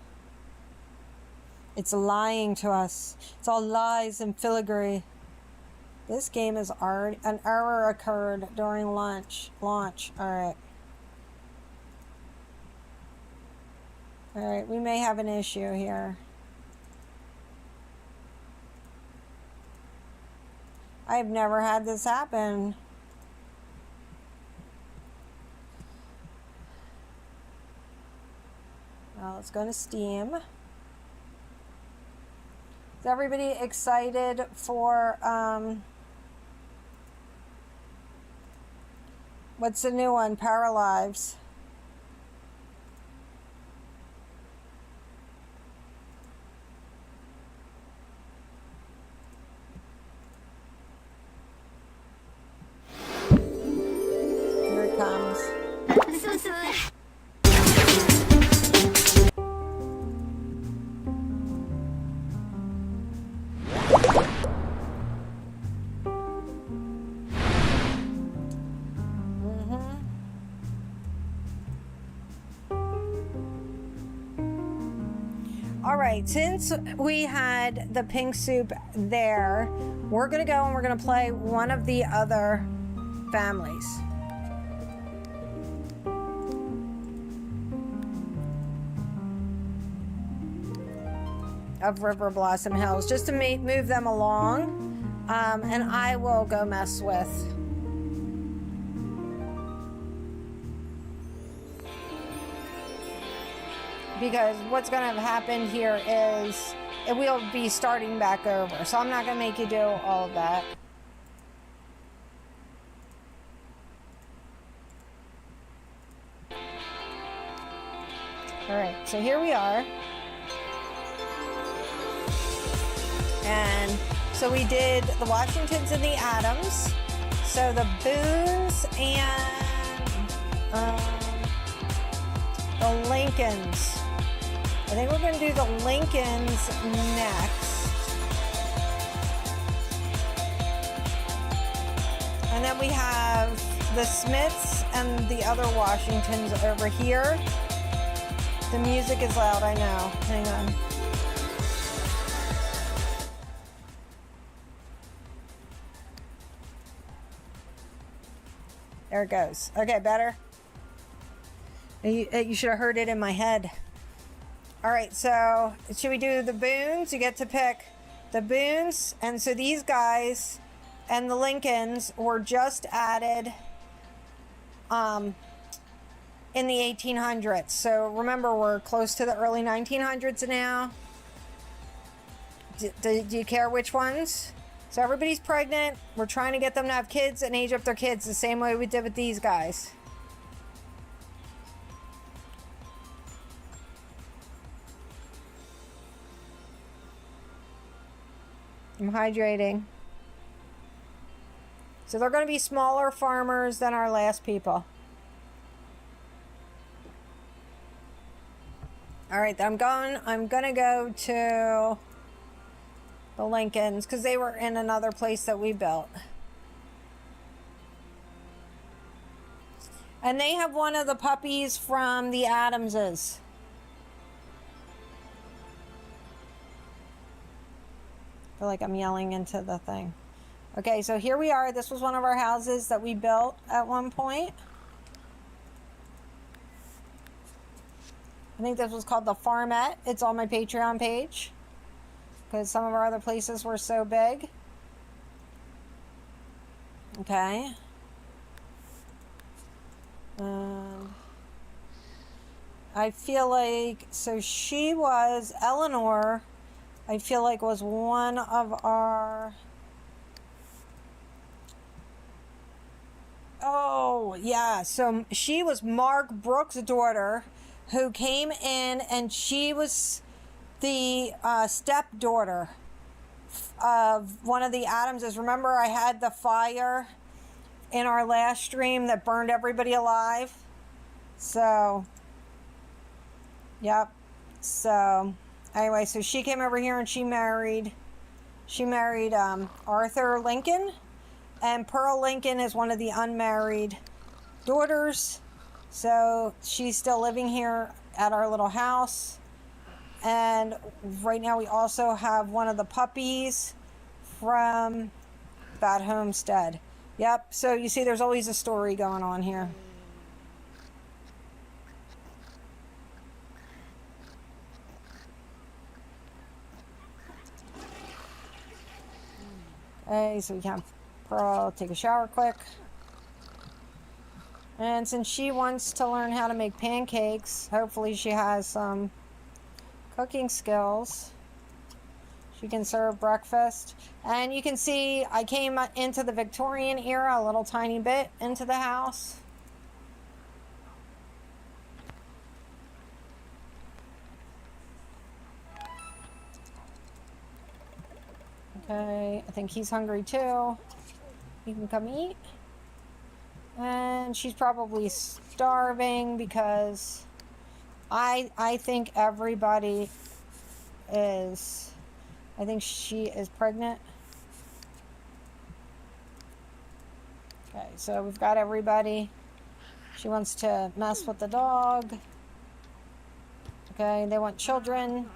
It's lying to us. It's all lies and filigree. This game is already... An error occurred during launch. Alright. Alright, we may have an issue here. I've never had this happen. Well, let's go to Steam. Is everybody excited for... what's the new one? Paralives. Here it comes. All right, since we had the pink soup there, we're gonna go and we're gonna play one of the other families. Of Riverblossom Hills, just to move them along, and I will go mess with. Because what's going to have happened here is we'll be starting back over. So I'm not going to make you do all of that. All right, so here we are. And so we did the Washingtons and the Adams. So the Boones and the Lincolns. I think we're going to do the Lincolns next. And then we have the Smiths and the other Washingtons over here. The music is loud, I know. Hang on. There it goes. Okay, better? You should have heard it in my head. All right, so should we do the Boones? You get to pick the Boones. And so these guys and the Lincolns were just added in the 1800s. So remember, we're close to the early 1900s now. Do you care which ones? So everybody's pregnant. We're trying to get them to have kids and age up their kids the same way we did with these guys. I'm hydrating. So they're going to be smaller farmers than our last people. All right, I'm going to go to the Lincolns because they were in another place that we built. And they have one of the puppies from the Adamses. I feel like I'm yelling into the thing. Okay, so here we are. This was one of our houses that we built at one point. I think this was called the Farmette. It's on my Patreon page because some of our other places were so big. Okay. I feel like, so she was, Eleanor, I feel like was one of our, oh yeah, so she was Mark Brooks' daughter who came in, and she was the stepdaughter of one of the Adamses. Remember I had the fire in our last stream that burned everybody alive? So, yep. So, anyway, so she came over here and she married Arthur Lincoln, and Pearl Lincoln is one of the unmarried daughters. So she's still living here at our little house. And right now we also have one of the puppies from that homestead. Yep, so you see there's always a story going on here. Okay, so we can have Pearl take a shower quick. And since she wants to learn how to make pancakes, hopefully she has some cooking skills. She can serve breakfast. And you can see I came into the Victorian era a little tiny bit into the house. Okay, I think he's hungry too. He can come eat. And she's probably starving because I think everybody is, I think she is pregnant. Okay, so we've got everybody. She wants to mess with the dog. Okay, they want children.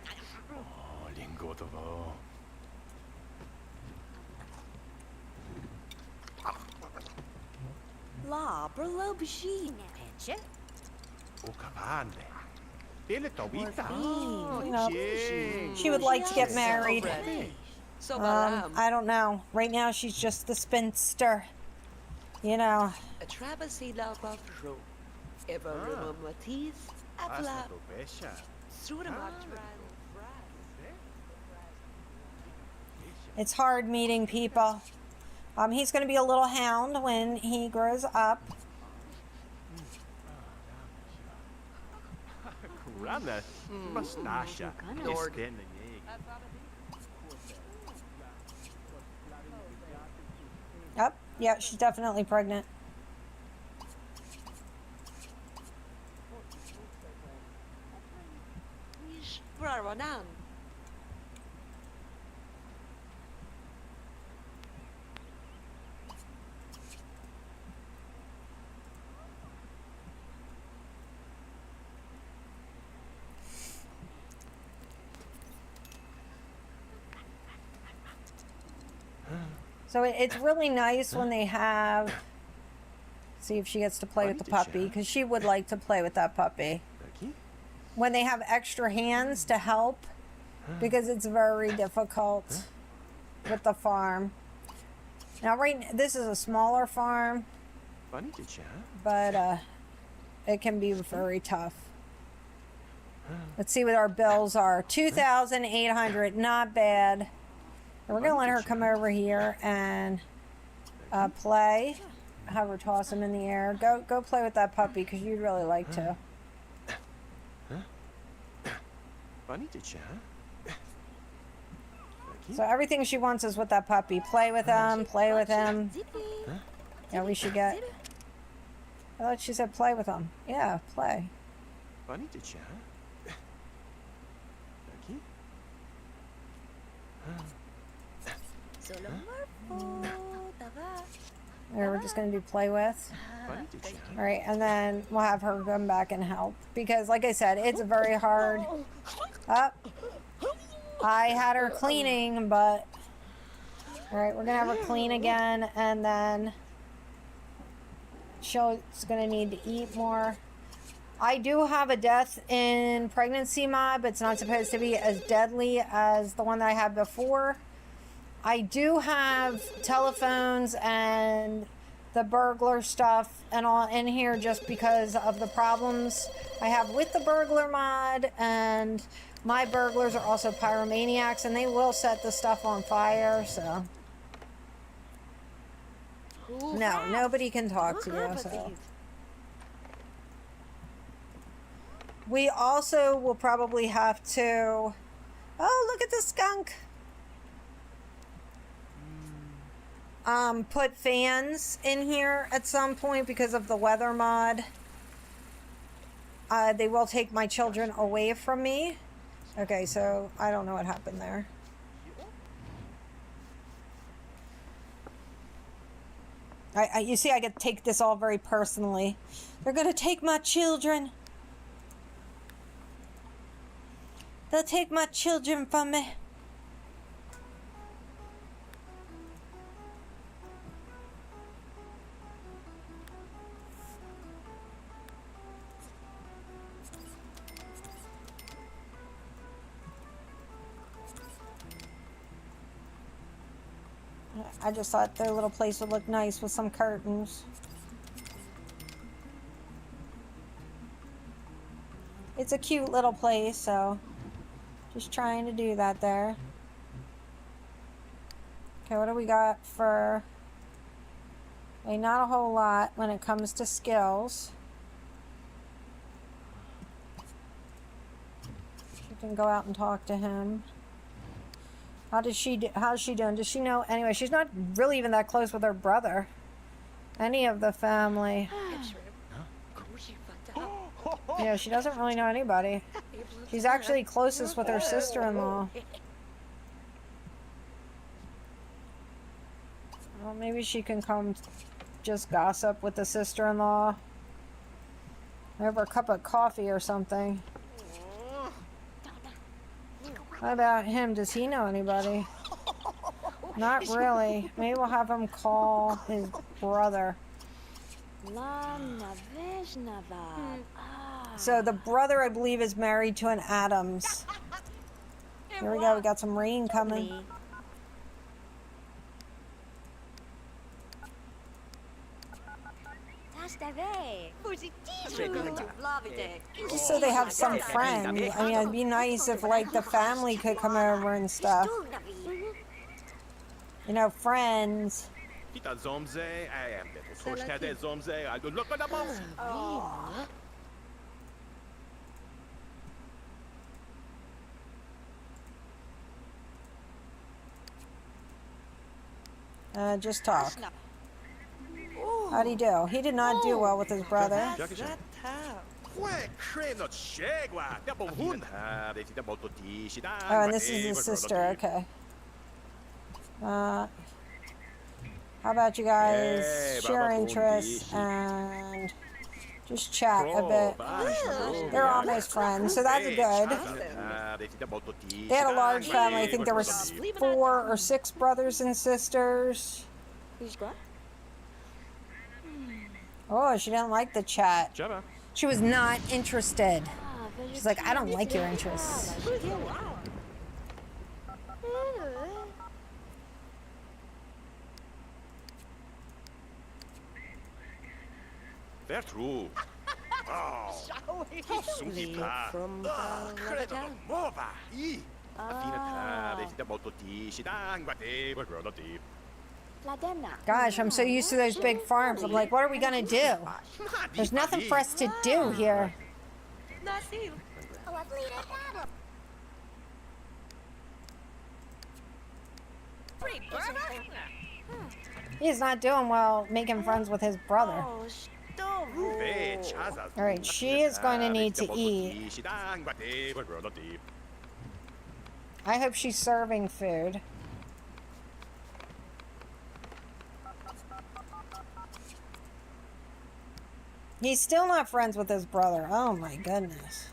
La, brlo bishine. Peche.
O cavande. Ele tobita.
You know, she would like to get married.
So
I don't know. Right now she's just the spinster. You know.
a travesty la bafro. Ever Matiz, Afla,
It's hard meeting people. He's going to be a little hound when he grows up. Yep, yeah, she's definitely pregnant. So it's really nice when they have, see if she gets to play with the puppy, because she would like to play with that puppy. When they have extra hands to help, because it's very difficult with the farm. Now, this is a smaller farm. but it can be very tough. Let's see what our bills are. 2,800, not bad. And we're gonna let her come over here and play. Have her toss him in the air. Go play with that puppy because you'd really like to. So everything she wants is with that puppy. Play with him, play with him. Yeah, we should get... I thought she said play with him. Yeah, play. There, we're just going to do play with. All right, and then we'll have her come back and help. Because, like I said, it's very hard. I had her cleaning, but... Alright, we're going to have her clean again, and then... She's going to need to eat more. I do have a death in pregnancy mod, but it's not supposed to be as deadly as the one that I had before. I do have telephones and the burglar stuff and all in here just because of the problems I have with the burglar mod, and my burglars are also pyromaniacs and they will set the stuff on fire, so no, nobody can talk to you. So we also will probably have to... Oh, look at the skunk! Put fans in here at some point because of the weather mod. They will take my children away from me. Okay, so I don't know what happened there. You see, I get to take this all very personally. They're gonna take my children. They'll take my children from me. I just thought their little place would look nice with some curtains. It's a cute little place, so just trying to do that there. Okay, what do we got for... Okay, not a whole lot when it comes to skills. She can go out and talk to him. How's she doing? Does she know? Anyway, she's not really even that close with her brother. Any of the family. Yeah, she doesn't really know anybody. She's actually closest with her sister-in-law. Well, maybe she can come just gossip with the sister-in-law over a cup of coffee or something. How about him? Does he know anybody? Not really. Maybe we'll have him call his brother. So the brother, I believe, is married to an Adams. Here we go. We got some rain coming. Just so they have some friend. I mean, it'd be nice if, like, the family could come over and stuff. You know, friends. Just talk. How'd he do? He did not do well with his brother. Oh, and this is his sister. Okay. How about you guys share interests and just chat a bit? They're almost friends, so that's good. They had a large family. I think there were 4 or 6 brothers and sisters. Oh, she didn't like the chat. She was not interested. She's like, I don't like your interests.
They're true. Oh,
Leave from
credo, muova, i. Affinità, da molto ti, si dangua te, quello ti.
Gosh, I'm so used to those big farms. I'm like, what are we gonna do? There's nothing for us to do here.
Nasil.
He's not doing well making friends with his brother.
Oh, stop.
All right, she is going to need to eat.
Si dangua te, quello ti.
I hope she's serving food. He's still not friends with his brother. Oh my goodness.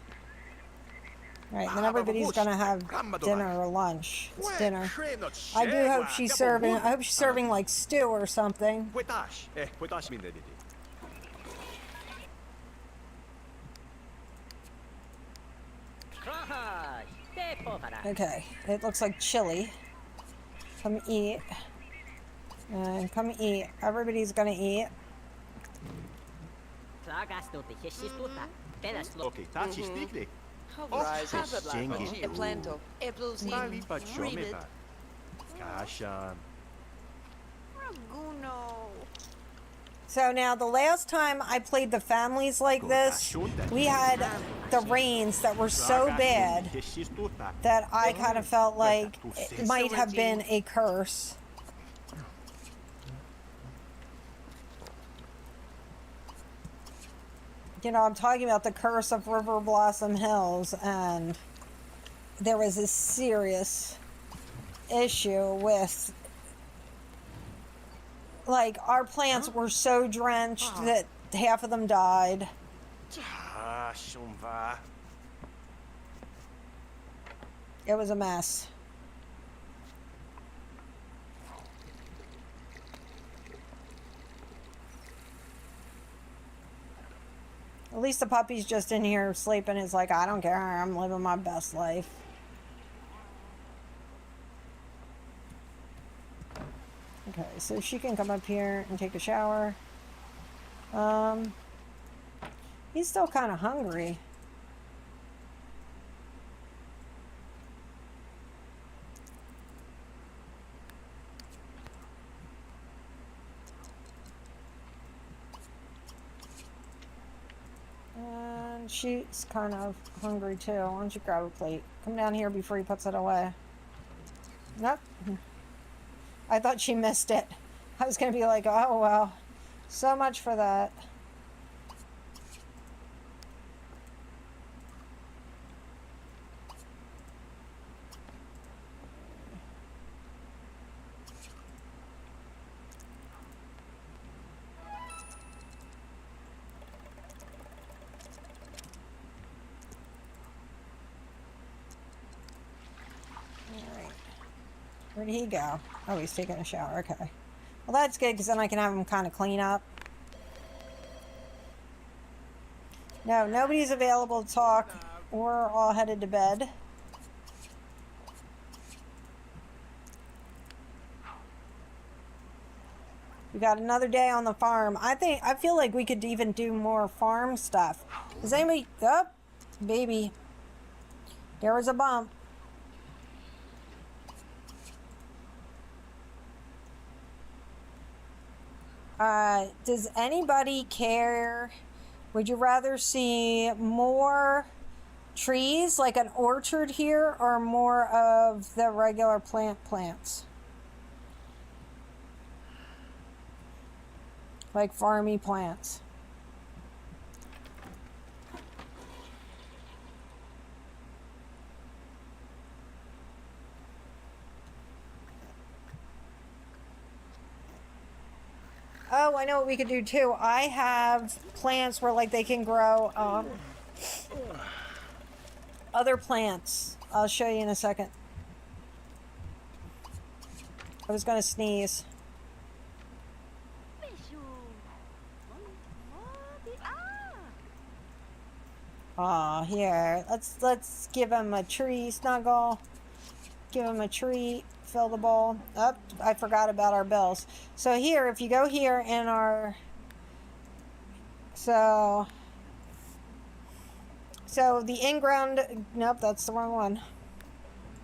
All right, then everybody's gonna have dinner or lunch. It's dinner. I do hope she's serving. I hope she's serving like stew or something.
Puetash mi dedi.
Okay, it looks like chili. Come eat. And come eat. Everybody's gonna eat.
Okay, tachi stikli.
Rise,
Dzięki.
e planto, e blues
Mali
in,
pa
read it.
ciometa. Kasha.
So now the last time I played the families like this, we had the rains that were so bad that I kind of felt like it might have been a curse. You know, I'm talking about the curse of Riverblossom Hills, and there was a serious issue with, like, our plants were so drenched that half of them died.
Ah, shumva.
It was a mess. At least the puppy's just in here sleeping. It's like, I don't care. I'm living my best life. Okay, so she can come up here and take a shower. He's still kind of hungry. And she's kind of hungry too. Why don't you grab a plate? Come down here before he puts it away. Nope. I thought she missed it. I was going to be like, oh, well, so much for that. Where did he go? Oh, he's taking a shower. Okay. Well, that's good, because then I can have him kind of clean up. No, nobody's available to talk. We're all headed to bed. We got another day on the farm. I feel like we could even do more farm stuff. Does anybody... Oh, baby. There was a bump. Does anybody care? Would you rather see more trees, like an orchard here, or more of the regular plants? Like farmy plants. Oh, I know what we could do too. I have plants where like they can grow other plants. I'll show you in a second. I was going to sneeze. Aw, here. Let's give him a tree snuggle. Give him a treat. Fill the bowl. Oh, I forgot about our bills. So here, if you go here in our So the in-ground, nope, that's the wrong one.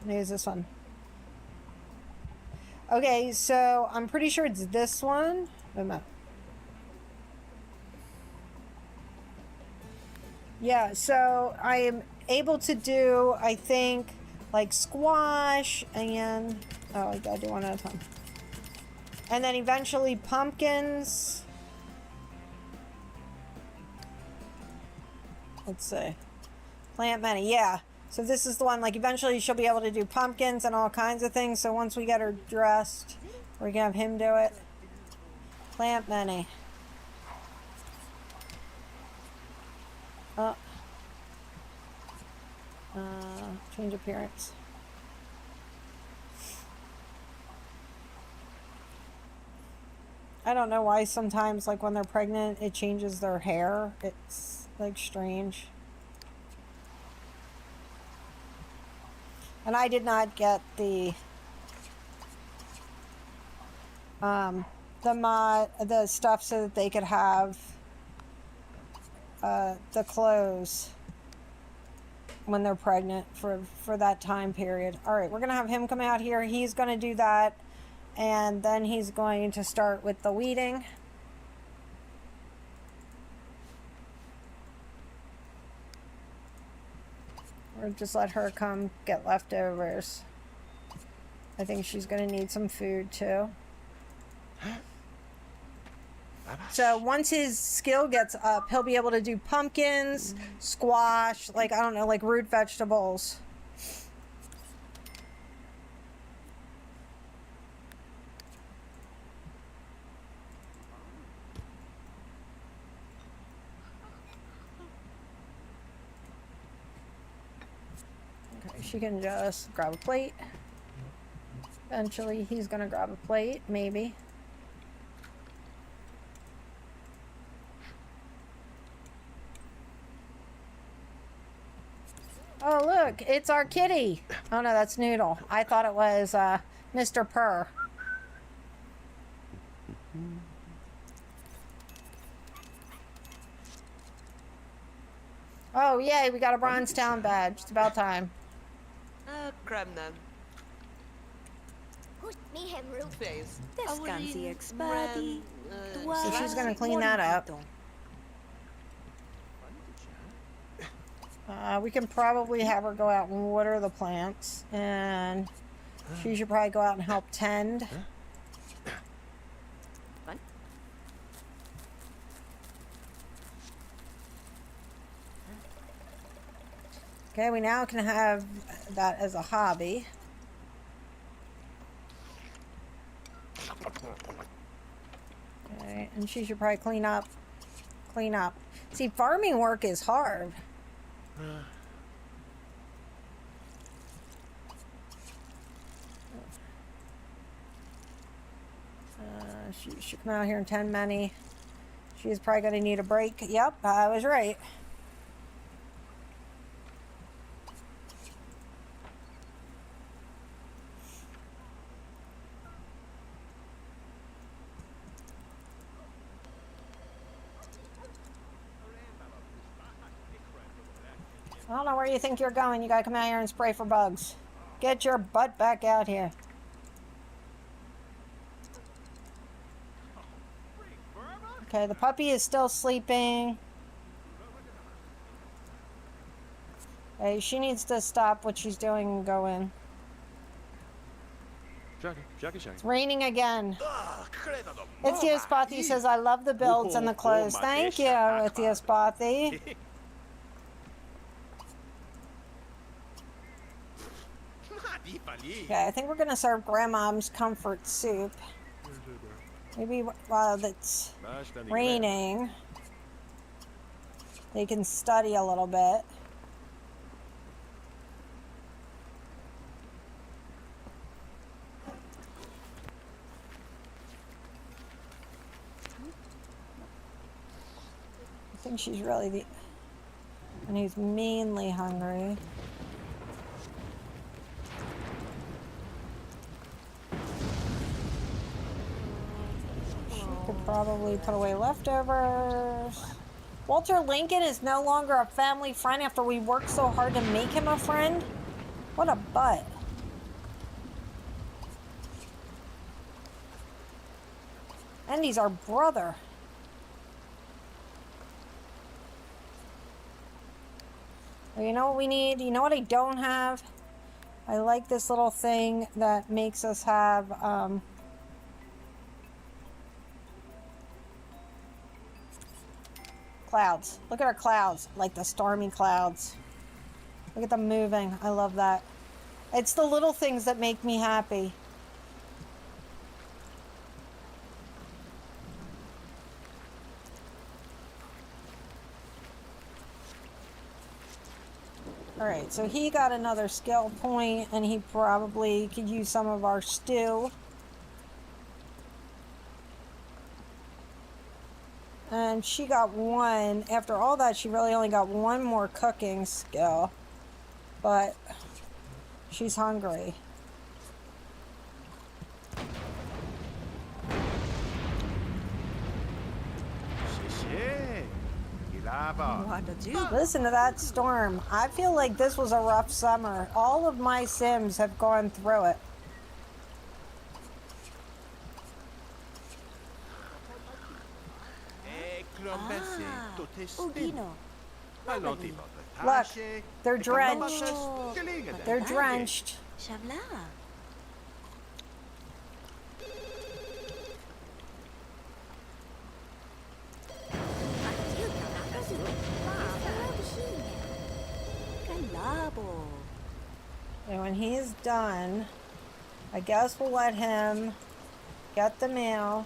Use this one. Okay, so I'm pretty sure it's this one. Wait a minute. Yeah, so I am able to do, I think, like squash and, oh, I gotta do one at a time. And then eventually pumpkins. Let's see. Plant many, yeah. So this is the one, like eventually she'll be able to do pumpkins and all kinds of things. So once we get her dressed, we're gonna have him do it. Plant many. Oh. Change appearance. I don't know why sometimes, like when they're pregnant, it changes their hair. It's like strange. And I did not get the stuff so that they could have the clothes when they're pregnant for that time period. All right, we're gonna have him come out here. He's gonna do that, and then he's going to start with the weeding. Or just let her come get leftovers. I think she's gonna need some food too. So once his skill gets up, he'll be able to do pumpkins, squash, like, I don't know, like root vegetables. Okay, she can just grab a plate. Eventually he's gonna grab a plate, maybe. Oh, look, it's our kitty. Oh, no, that's Noodle. I thought it was Mr. Purr. Oh, yay, we got a Bronze Town badge. It's about time.
Kremna. Face.
Descansi expadi.
So she's going to clean that up. We can probably have her go out and water the plants, and she should probably go out and help tend. Okay, we now can have that as a hobby. Okay, and she should probably clean up. Clean up. See, farming work is hard. She should come out here and tend many. She's probably going to need a break. Yep, I was right. I don't know where you think you're going. You gotta come out here and spray for bugs. Get your butt back out here. Okay, the puppy is still sleeping. Hey, she needs to stop what she's doing and go in. It's raining again. Ithiaspathy says, I love the builds and the clothes. Thank you, Ithiaspathy. Okay, I think we're gonna serve Grandmom's comfort soup. Maybe while it's raining, they can study a little bit. I think she's really and he's mainly hungry. Could probably put away leftovers. Walter Lincoln is no longer a family friend after we worked so hard to make him a friend? What a butt. And he's our brother. Well, you know what we need? You know what I don't have? I like this little thing that makes us have, clouds. Look at our clouds, like the stormy clouds. Look at them moving. I love that. It's the little things that make me happy. Alright, so he got another skill point, and he probably could use some of our stew. And she got one. After all that, she really only got one more cooking skill. But she's hungry.
What to do?
Listen to that storm. I feel like this was a rough summer. All of my Sims have gone through it.
Ugino.
Look, they're drenched. They're drenched.
Shavla.
And when he's done, I guess we'll let him get the mail.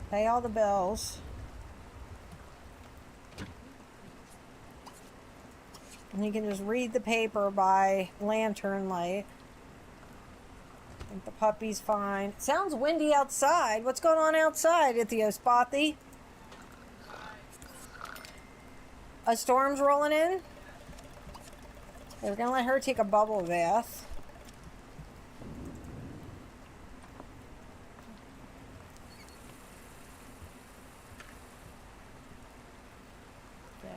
Pay all the bills. And he can just read the paper by lantern light. I think the puppy's fine. It sounds windy outside. What's going on outside, Ethiospathy? A storm's rolling in? We're gonna let her take a bubble bath. Okay.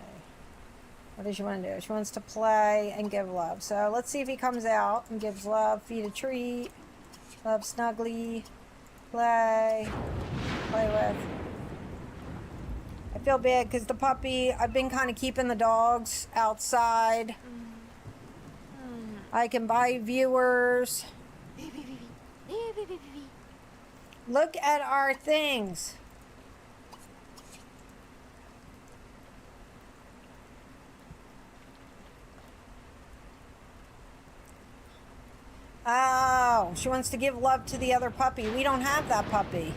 What does she want to do? She wants to play and give love. So let's see if he comes out and gives love, feed a treat, love snuggly, play with. I feel bad because the puppy, I've been kind of keeping the dogs outside. I can buy viewers. Look at our things. Oh, she wants to give love to the other puppy. We don't have that puppy.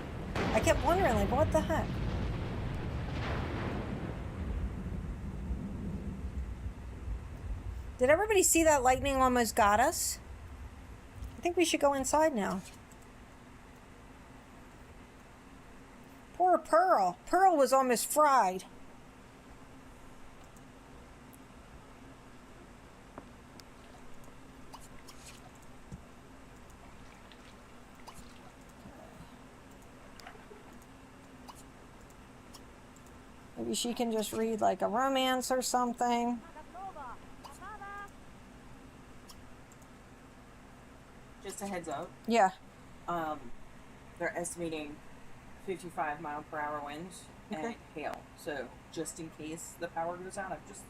I kept wondering, like, what the heck? Did everybody see that lightning almost got us? I think we should go inside now. Poor Pearl. Pearl was almost fried. Maybe she can just read like a romance or something.
Just a heads up,
Yeah.
they're estimating 55-mile-per-hour winds and
Okay.
hail. So just in case the power goes out, I've just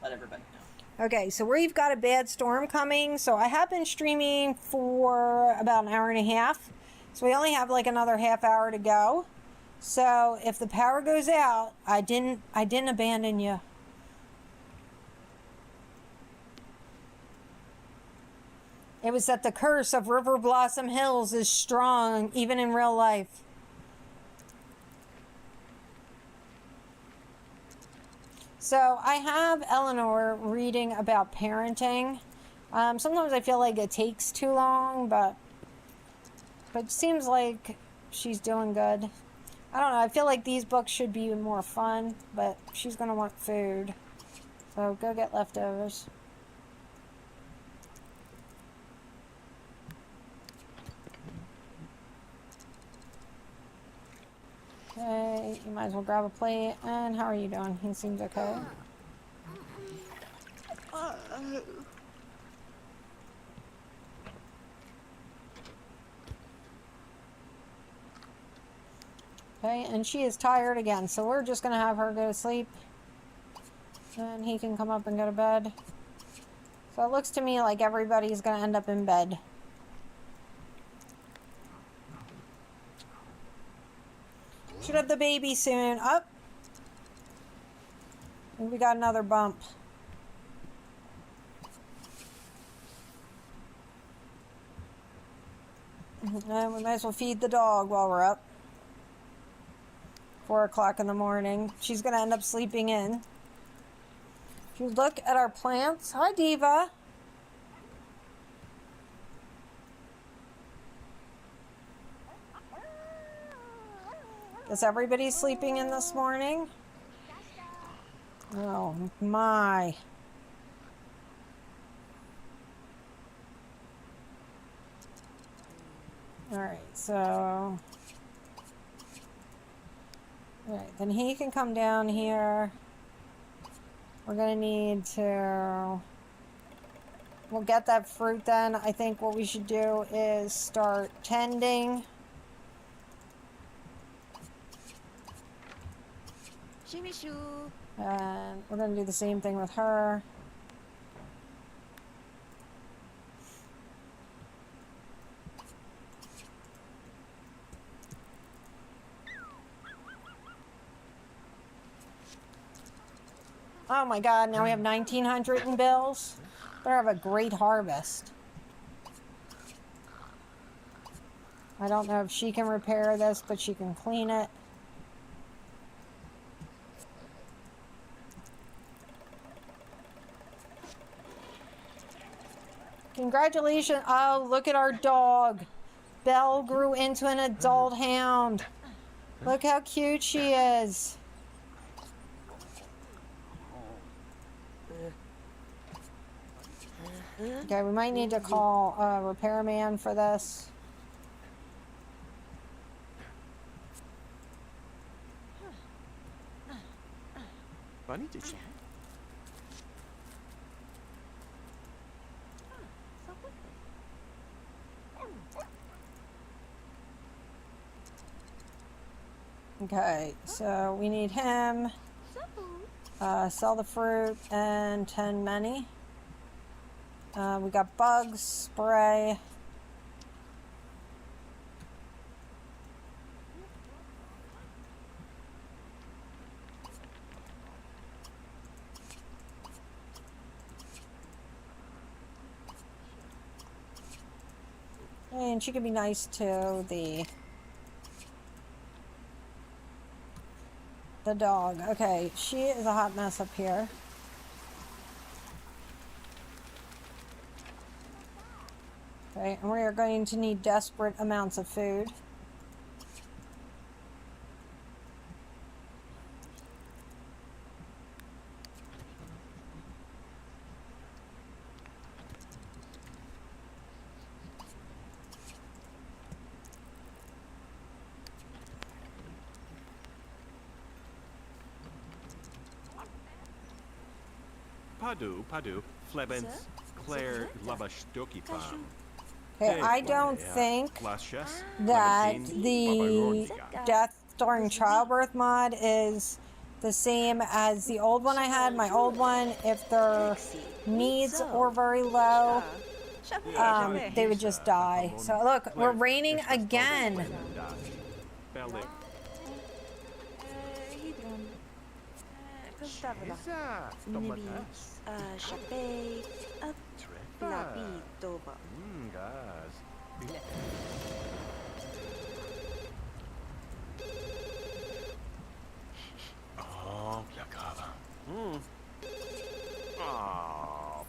let everybody know.
Okay, so we've got a bad storm coming. So I have been streaming for about an hour and a half. So we only have like another half hour to go. So if the power goes out, I didn't abandon you. It was that the curse of Riverblossom Hills is strong, even in real life. So I have Eleanor reading about parenting. Sometimes I feel like it takes too long, but it seems like she's doing good. I don't know. I feel like these books should be more fun, but she's going to want food. So go get leftovers. Okay, you might as well grab a plate. And how are you doing? He seems okay. Okay, and she is tired again, so we're just gonna have her go to sleep. And he can come up and go to bed. So it looks to me like everybody's gonna end up in bed. Should have the baby soon. Up. And we got another bump. And we might as well feed the dog while we're up. 4 o'clock in the morning. She's gonna end up sleeping in. If you look at our plants, hi Diva. Is everybody sleeping in this morning? Oh my. Alright, so... Alright, then he can come down here. We're gonna need to... We'll get that fruit then. I think what we should do is start tending.
Shimishu.
And we're gonna do the same thing with her. Oh my god, now we have 1,900 in bills. Better have a great harvest. I don't know if she can repair this, but she can clean it. Congratulations. Oh, look at our dog. Belle grew into an adult hound. Look how cute she is. Okay, we might need to call a repairman for this.
Bunny did you?
Okay, so we need him. Sell the fruit and 10 money. We got bugs, spray. And she could be nice to the dog. Okay, she is a hot mess up here. Okay, and we are going to need desperate amounts of food.
Padu, Flebens, Claire, Labashtoki Farm.
Okay, I don't think that the death during childbirth mod is the same as the old one I had. My old one, if their needs were very low, they would just die. So look, we're raining again.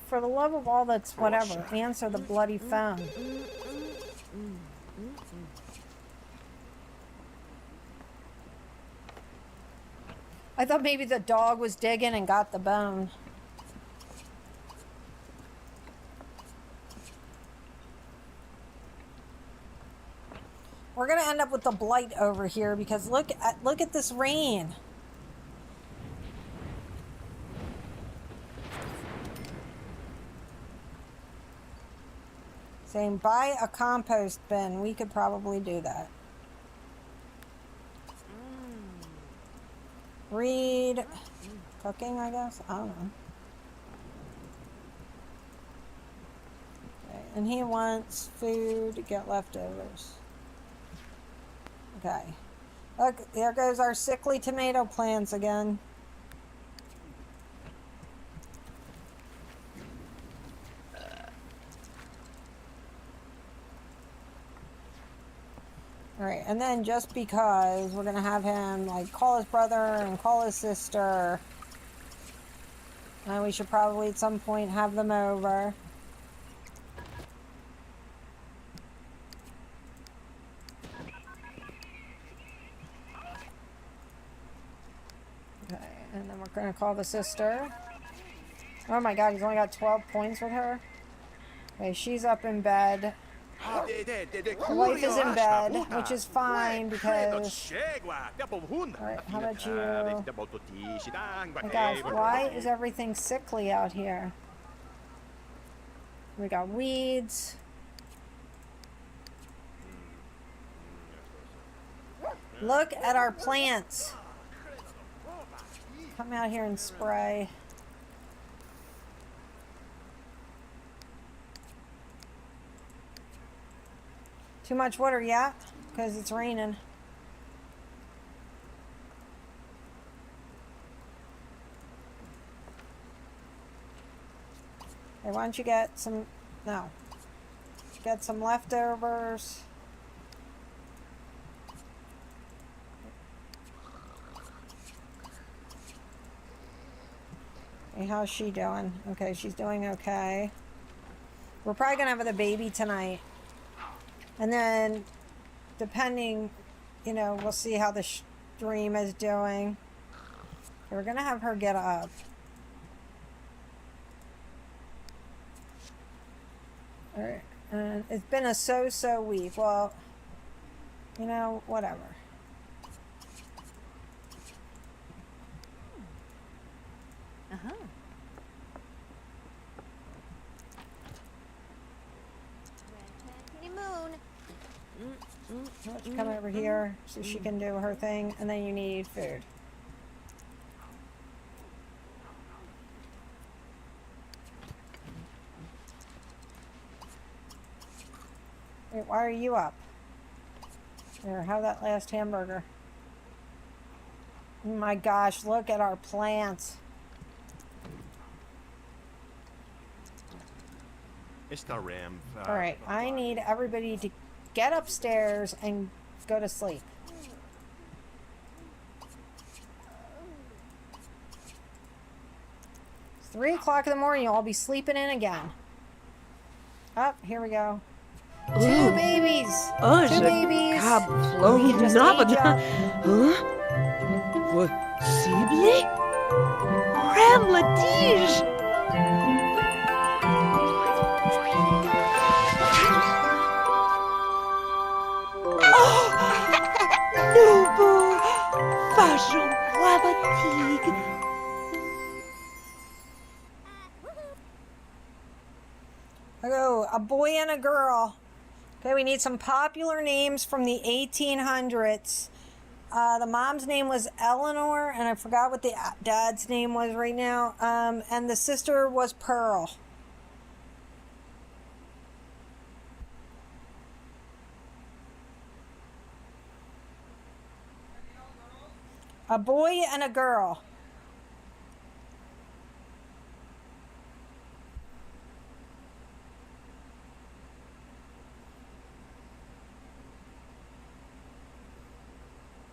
For the love of all that's whatever, answer the bloody phone. I thought maybe the dog was digging and got the bone. we're gonna end up with the blight over here because look at this rain. Saying buy a compost bin. We could probably do that. Read cooking, I guess. I don't know. Okay. And he wants food to get leftovers. Okay. Look, there goes our sickly tomato plants again. Alright, and then just because we're gonna have him like call his brother and call his sister, and we should probably at some point have them over. Okay, and then we're gonna call the sister. Oh my god, he's only got 12 points with her. Okay, she's up in bed. The wife is in bed, which is fine because... Alright, how about you... Oh my gosh, why is everything sickly out here? We got weeds. Look at our plants. Come out here and spray. Too much water, yeah, because it's raining. Hey, why don't you get some, no, get some leftovers. Hey, how's she doing? Okay, she's doing okay. We're probably gonna have the baby tonight. And then, depending, you know, we'll see how the stream is doing. We're going to have her get up. Alright, and it's been a so-so week. Well, you know, whatever.
Uh-huh. Moon.
Why don't you come over here so she can do her thing, and then you need food. Wait, why are you up? Here, have that last hamburger. Oh my gosh, look at our plants. Alright, I need everybody to get upstairs and go to sleep. It's 3 o'clock in the morning, you'll all be sleeping in again. Oh, here we go. Two babies! Two babies! We can just age up.
Possible? Remedies! Noble! Fashion dramatique!
Oh, a boy and a girl. Okay, we need some popular names from the 1800s. The mom's name was Eleanor, and I forgot what the dad's name was right now. And the sister was Pearl. A boy and a girl.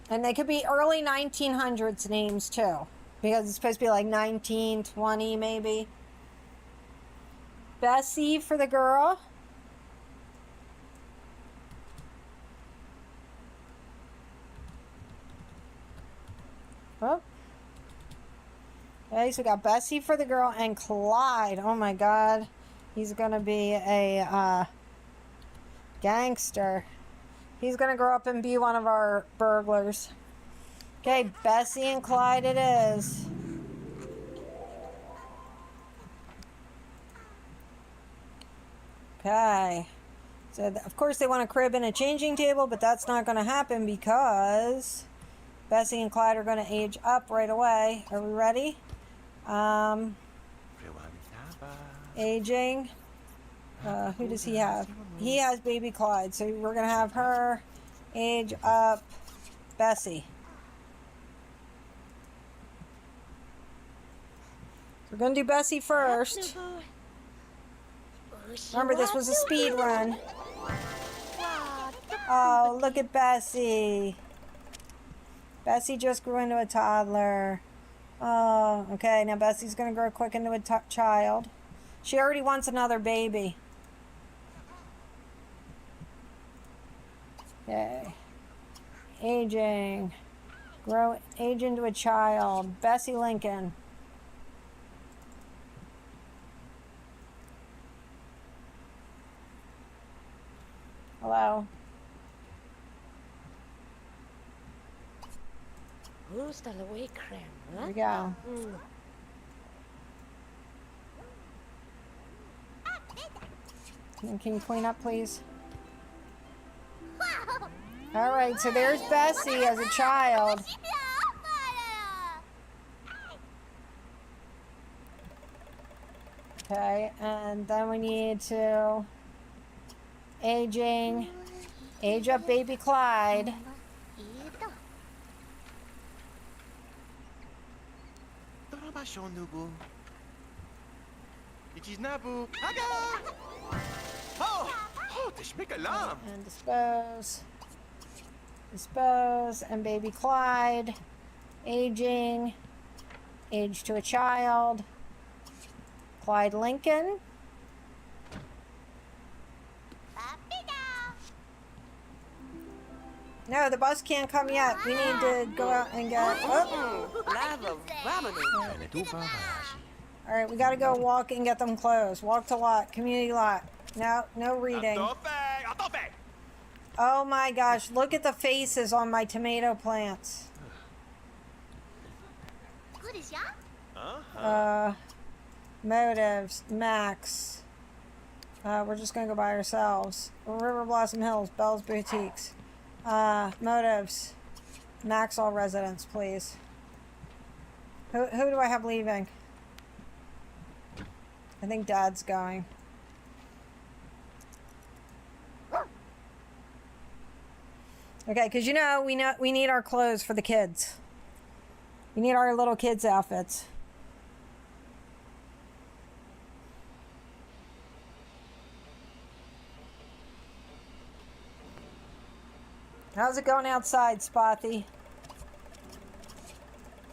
And they could be early 1900s names too, because it's supposed to be like 1920 maybe. Bessie for the girl. Oh. Okay, so we got Bessie for the girl and Clyde. Oh my God. He's going to be a gangster. He's gonna grow up and be one of our burglars. Okay, Bessie and Clyde it is. Okay. So, of course, they want a crib and a changing table, but that's not going to happen because Bessie and Clyde are going to age up right away. Are we ready? Aging. Who does he have? He has baby Clyde, so we're going to have her age up Bessie. We're going to do Bessie first. Remember, this was a speed run. Oh, look at Bessie. Bessie just grew into a toddler. Oh, okay. Now Bessie's going to grow quick into a child. She already wants another baby. Okay. Aging. Age into a child. Bessie Lincoln. Hello. There we go. Can you clean up, please? All right, so there's Bessie as a child. Okay, and then we need to age up baby Clyde. And dispose, and baby Clyde, aging, age to a child, Clyde Lincoln. No, the bus can't come yet. We need to go out and get... Oh. All right, we got to go walk and get them closed. Walk to lot, community lot. No reading. Oh my gosh, look at the faces on my tomato plants. Motives, Max. We're just gonna go by ourselves. Riverblossom Hills, Bell's Boutiques. Motives, Max all residents, please. Who do I have leaving? I think Dad's going. Okay, because we need our clothes for the kids. We need our little kids' outfits. How's it going outside, Spotty?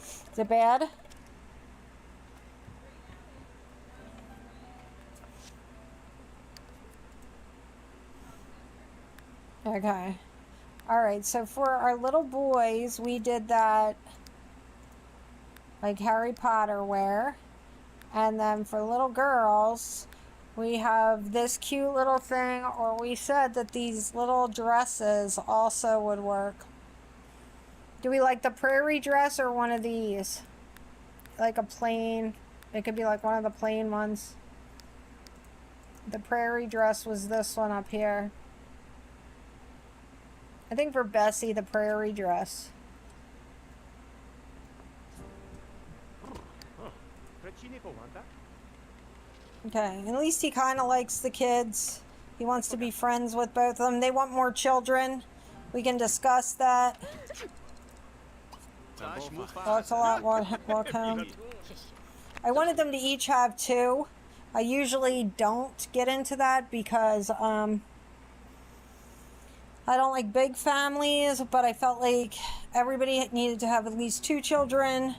Is it bad? Okay. Alright, so for our little boys, we did that like Harry Potter wear. And then for little girls, we have this cute little thing, or we said that these little dresses also would work. Do we like the prairie dress or one of these? Like a plain, it could be like one of the plain ones. The prairie dress was this one up here. I think for Bessie, the prairie dress. Okay, at least he kind of likes the kids. He wants to be friends with both of them. They want more children. We can discuss that. Walks a lot, walk home. I wanted them to each have 2. I usually don't get into that because I don't like big families, but I felt like everybody needed to have at least 2 children.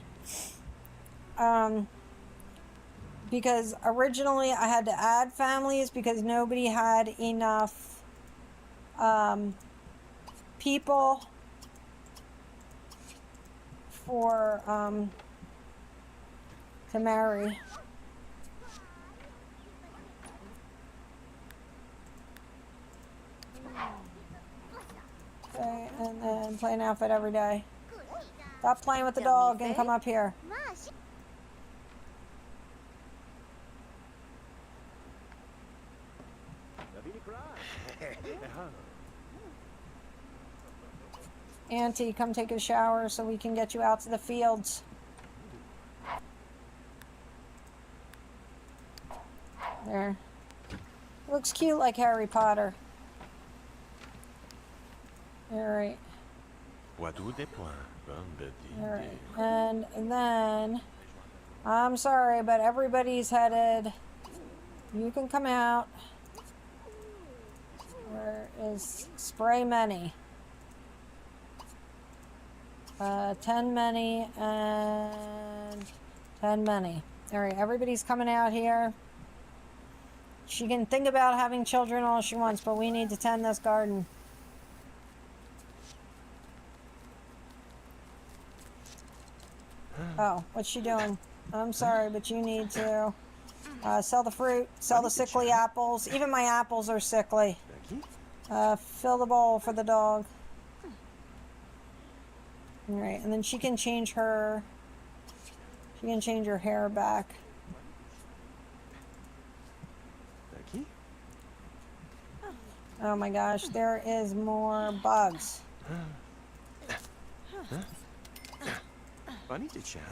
Because originally I had to add families because nobody had enough people for to marry. and then play an outfit every day. Stop playing with the dog and come up here. Auntie, come take a shower so we can get you out to the fields. There. Looks cute like Harry Potter. Alright. Alright. And then, I'm sorry, but everybody's headed. You can come out. Where is Spray Many? 10 many and 10 many. Alright, everybody's coming out here. She can think about having children all she wants, but we need to tend this garden. Oh, what's she doing? I'm sorry, but you need to sell the fruit, sell the sickly apples. Even my apples are sickly. Fill the bowl for the dog. Alright, and then she can change her hair back. Oh my gosh, there is more bugs.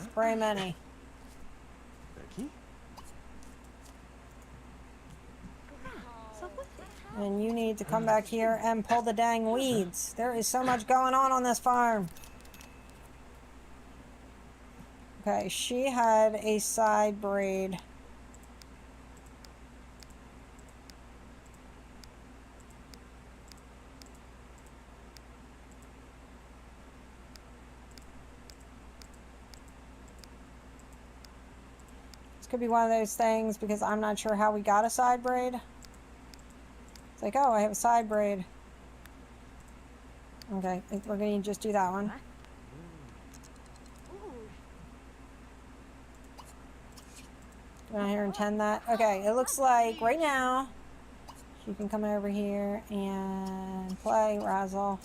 Spray Many. And you need to come back here and pull the dang weeds. There is so much going on this farm. Okay, she had a side braid. This could be one of those things because I'm not sure how we got a side braid. It's like, oh, I have a side braid. Okay, we're going to just do that one. Go down here and tend that. Okay, it looks like right now she can come over here and play, razzle,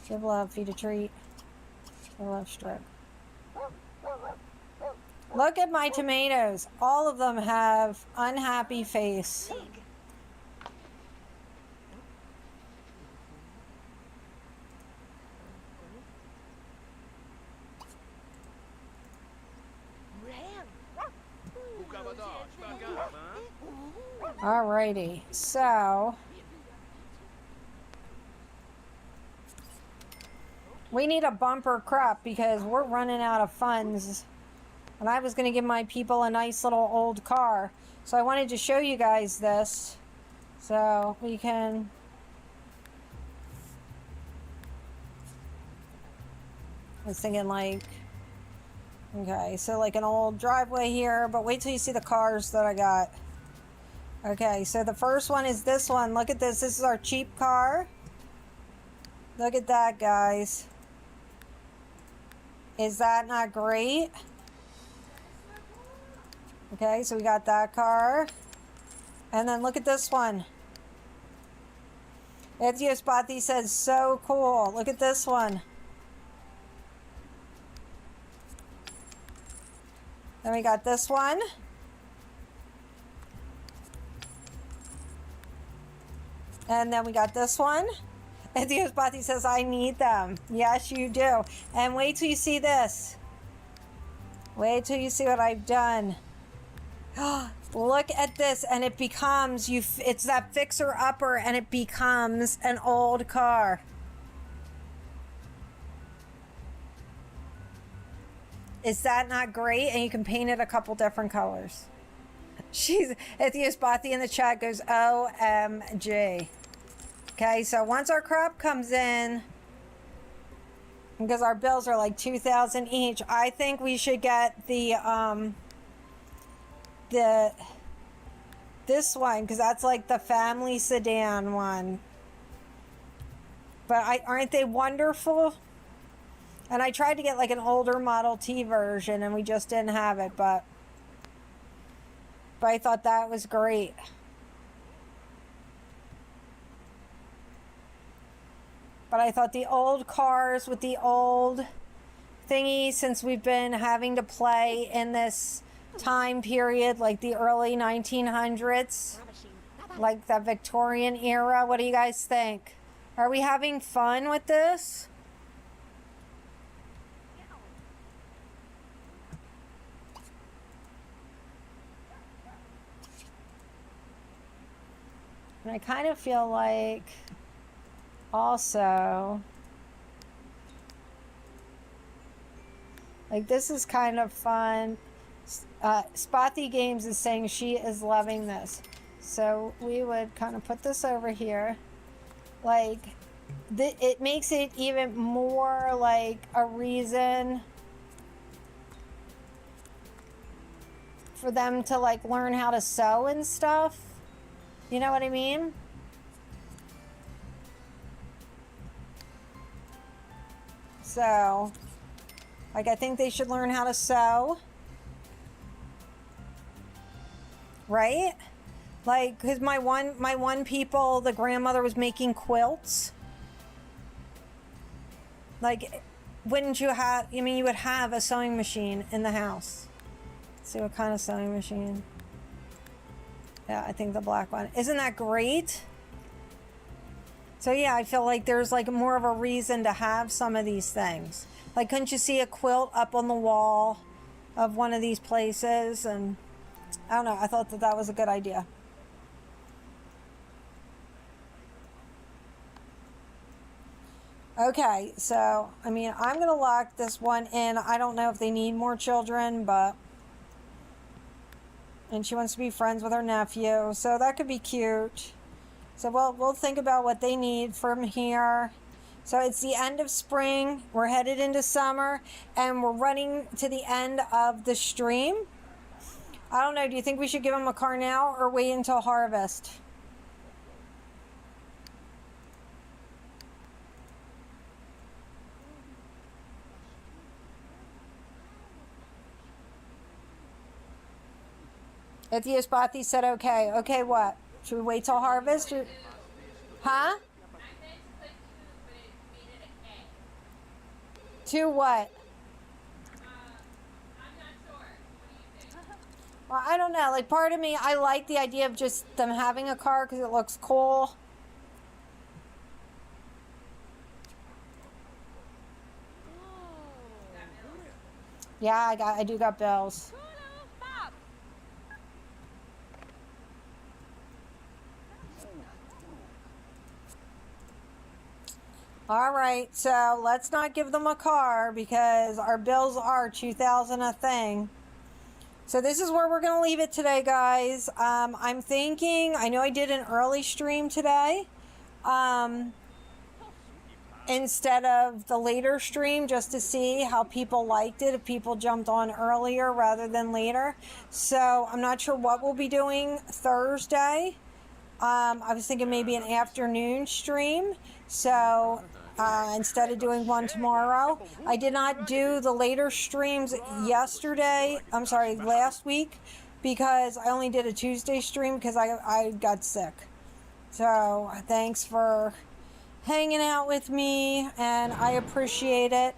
give love, feed a treat, give love, strip. Look at my tomatoes. All of them have unhappy face. Alrighty, so we need a bumper crop because we're running out of funds. And I was going to give my people a nice little old car. So I wanted to show you guys this. So we can... I was thinking like... Okay, so like an old driveway here. But wait till you see the cars that I got. Okay, so the first one is this one. Look at this. This is our cheap car. Look at that, guys. Is that not great? Okay, so we got that car. And then look at this one. Ezio Spati says, so cool. Look at this one. Then we got this one. And then we got this one. Ezio Spati says, I need them. Yes, you do. And wait till you see this. Wait till you see what I've done. Look at this, and it becomes it's that fixer-upper, and it becomes an old car. Is that not great? And you can paint it a couple different colors. Ezio Spati in the chat goes, OMG. Okay, so once our crop comes in, because our bills are like $2,000 each, I think we should get this one, because that's like the family sedan one. But aren't they wonderful? And I tried to get like an older Model T version, and we just didn't have it, but I thought that was great. But I thought the old cars with the old thingy, since we've been having to play in this time period, like the early 1900s, like the Victorian era. What do you guys think? Are we having fun with this? And I kind of feel like also, like, this is kind of fun. Spotty Games is saying she is loving this. So we would kind of put this over here. Like, it makes it even more like a reason for them to like learn how to sew and stuff. You know what I mean? So, like, I think they should learn how to sew. Right? Like, because my one people, the grandmother was making quilts. Like, wouldn't you have, I mean, you would have a sewing machine in the house. Let's see what kind of sewing machine. Yeah, I think the black one. Isn't that great? So yeah, I feel like there's like more of a reason to have some of these things. Like, couldn't you see a quilt up on the wall of one of these places? And I don't know, I thought that that was a good idea. Okay, so, I mean, I'm going to lock this one in. I don't know if they need more children, but... And she wants to be friends with her nephew, so that could be cute. So we'll think about what they need from here. So it's the end of spring. We're headed into summer, and we're running to the end of the stream. I don't know. Do you think we should give them a car now or wait until harvest? Ethiospathy said okay. Okay, what? Should we wait till harvest? Or... Huh?
I meant to put 2, but it made it a K.
To what?
I'm not sure. What do you think?
Well, I don't know. Like, part of me, I like the idea of just them having a car because it looks cool. Yeah, I do got bills. All right, so let's not give them a car because our bills are $2,000 a thing. So this is where we're going to leave it today, guys. I'm thinking, I know I did an early stream today. Instead of the later stream, just to see how people liked it, if people jumped on earlier rather than later. So I'm not sure what we'll be doing Thursday. I was thinking maybe an afternoon stream. So instead of doing one tomorrow, I did not do the later streams last week, because I only did a Tuesday stream because I got sick. So thanks for hanging out with me, and I appreciate it,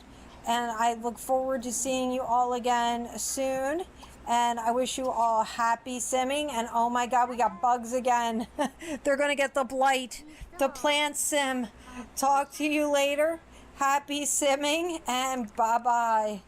and I look forward to seeing you all again soon. And I wish you all happy simming. And oh my God, we got bugs again. They're going to get the blight, the plant sim. Talk to you later. Happy simming, and bye-bye.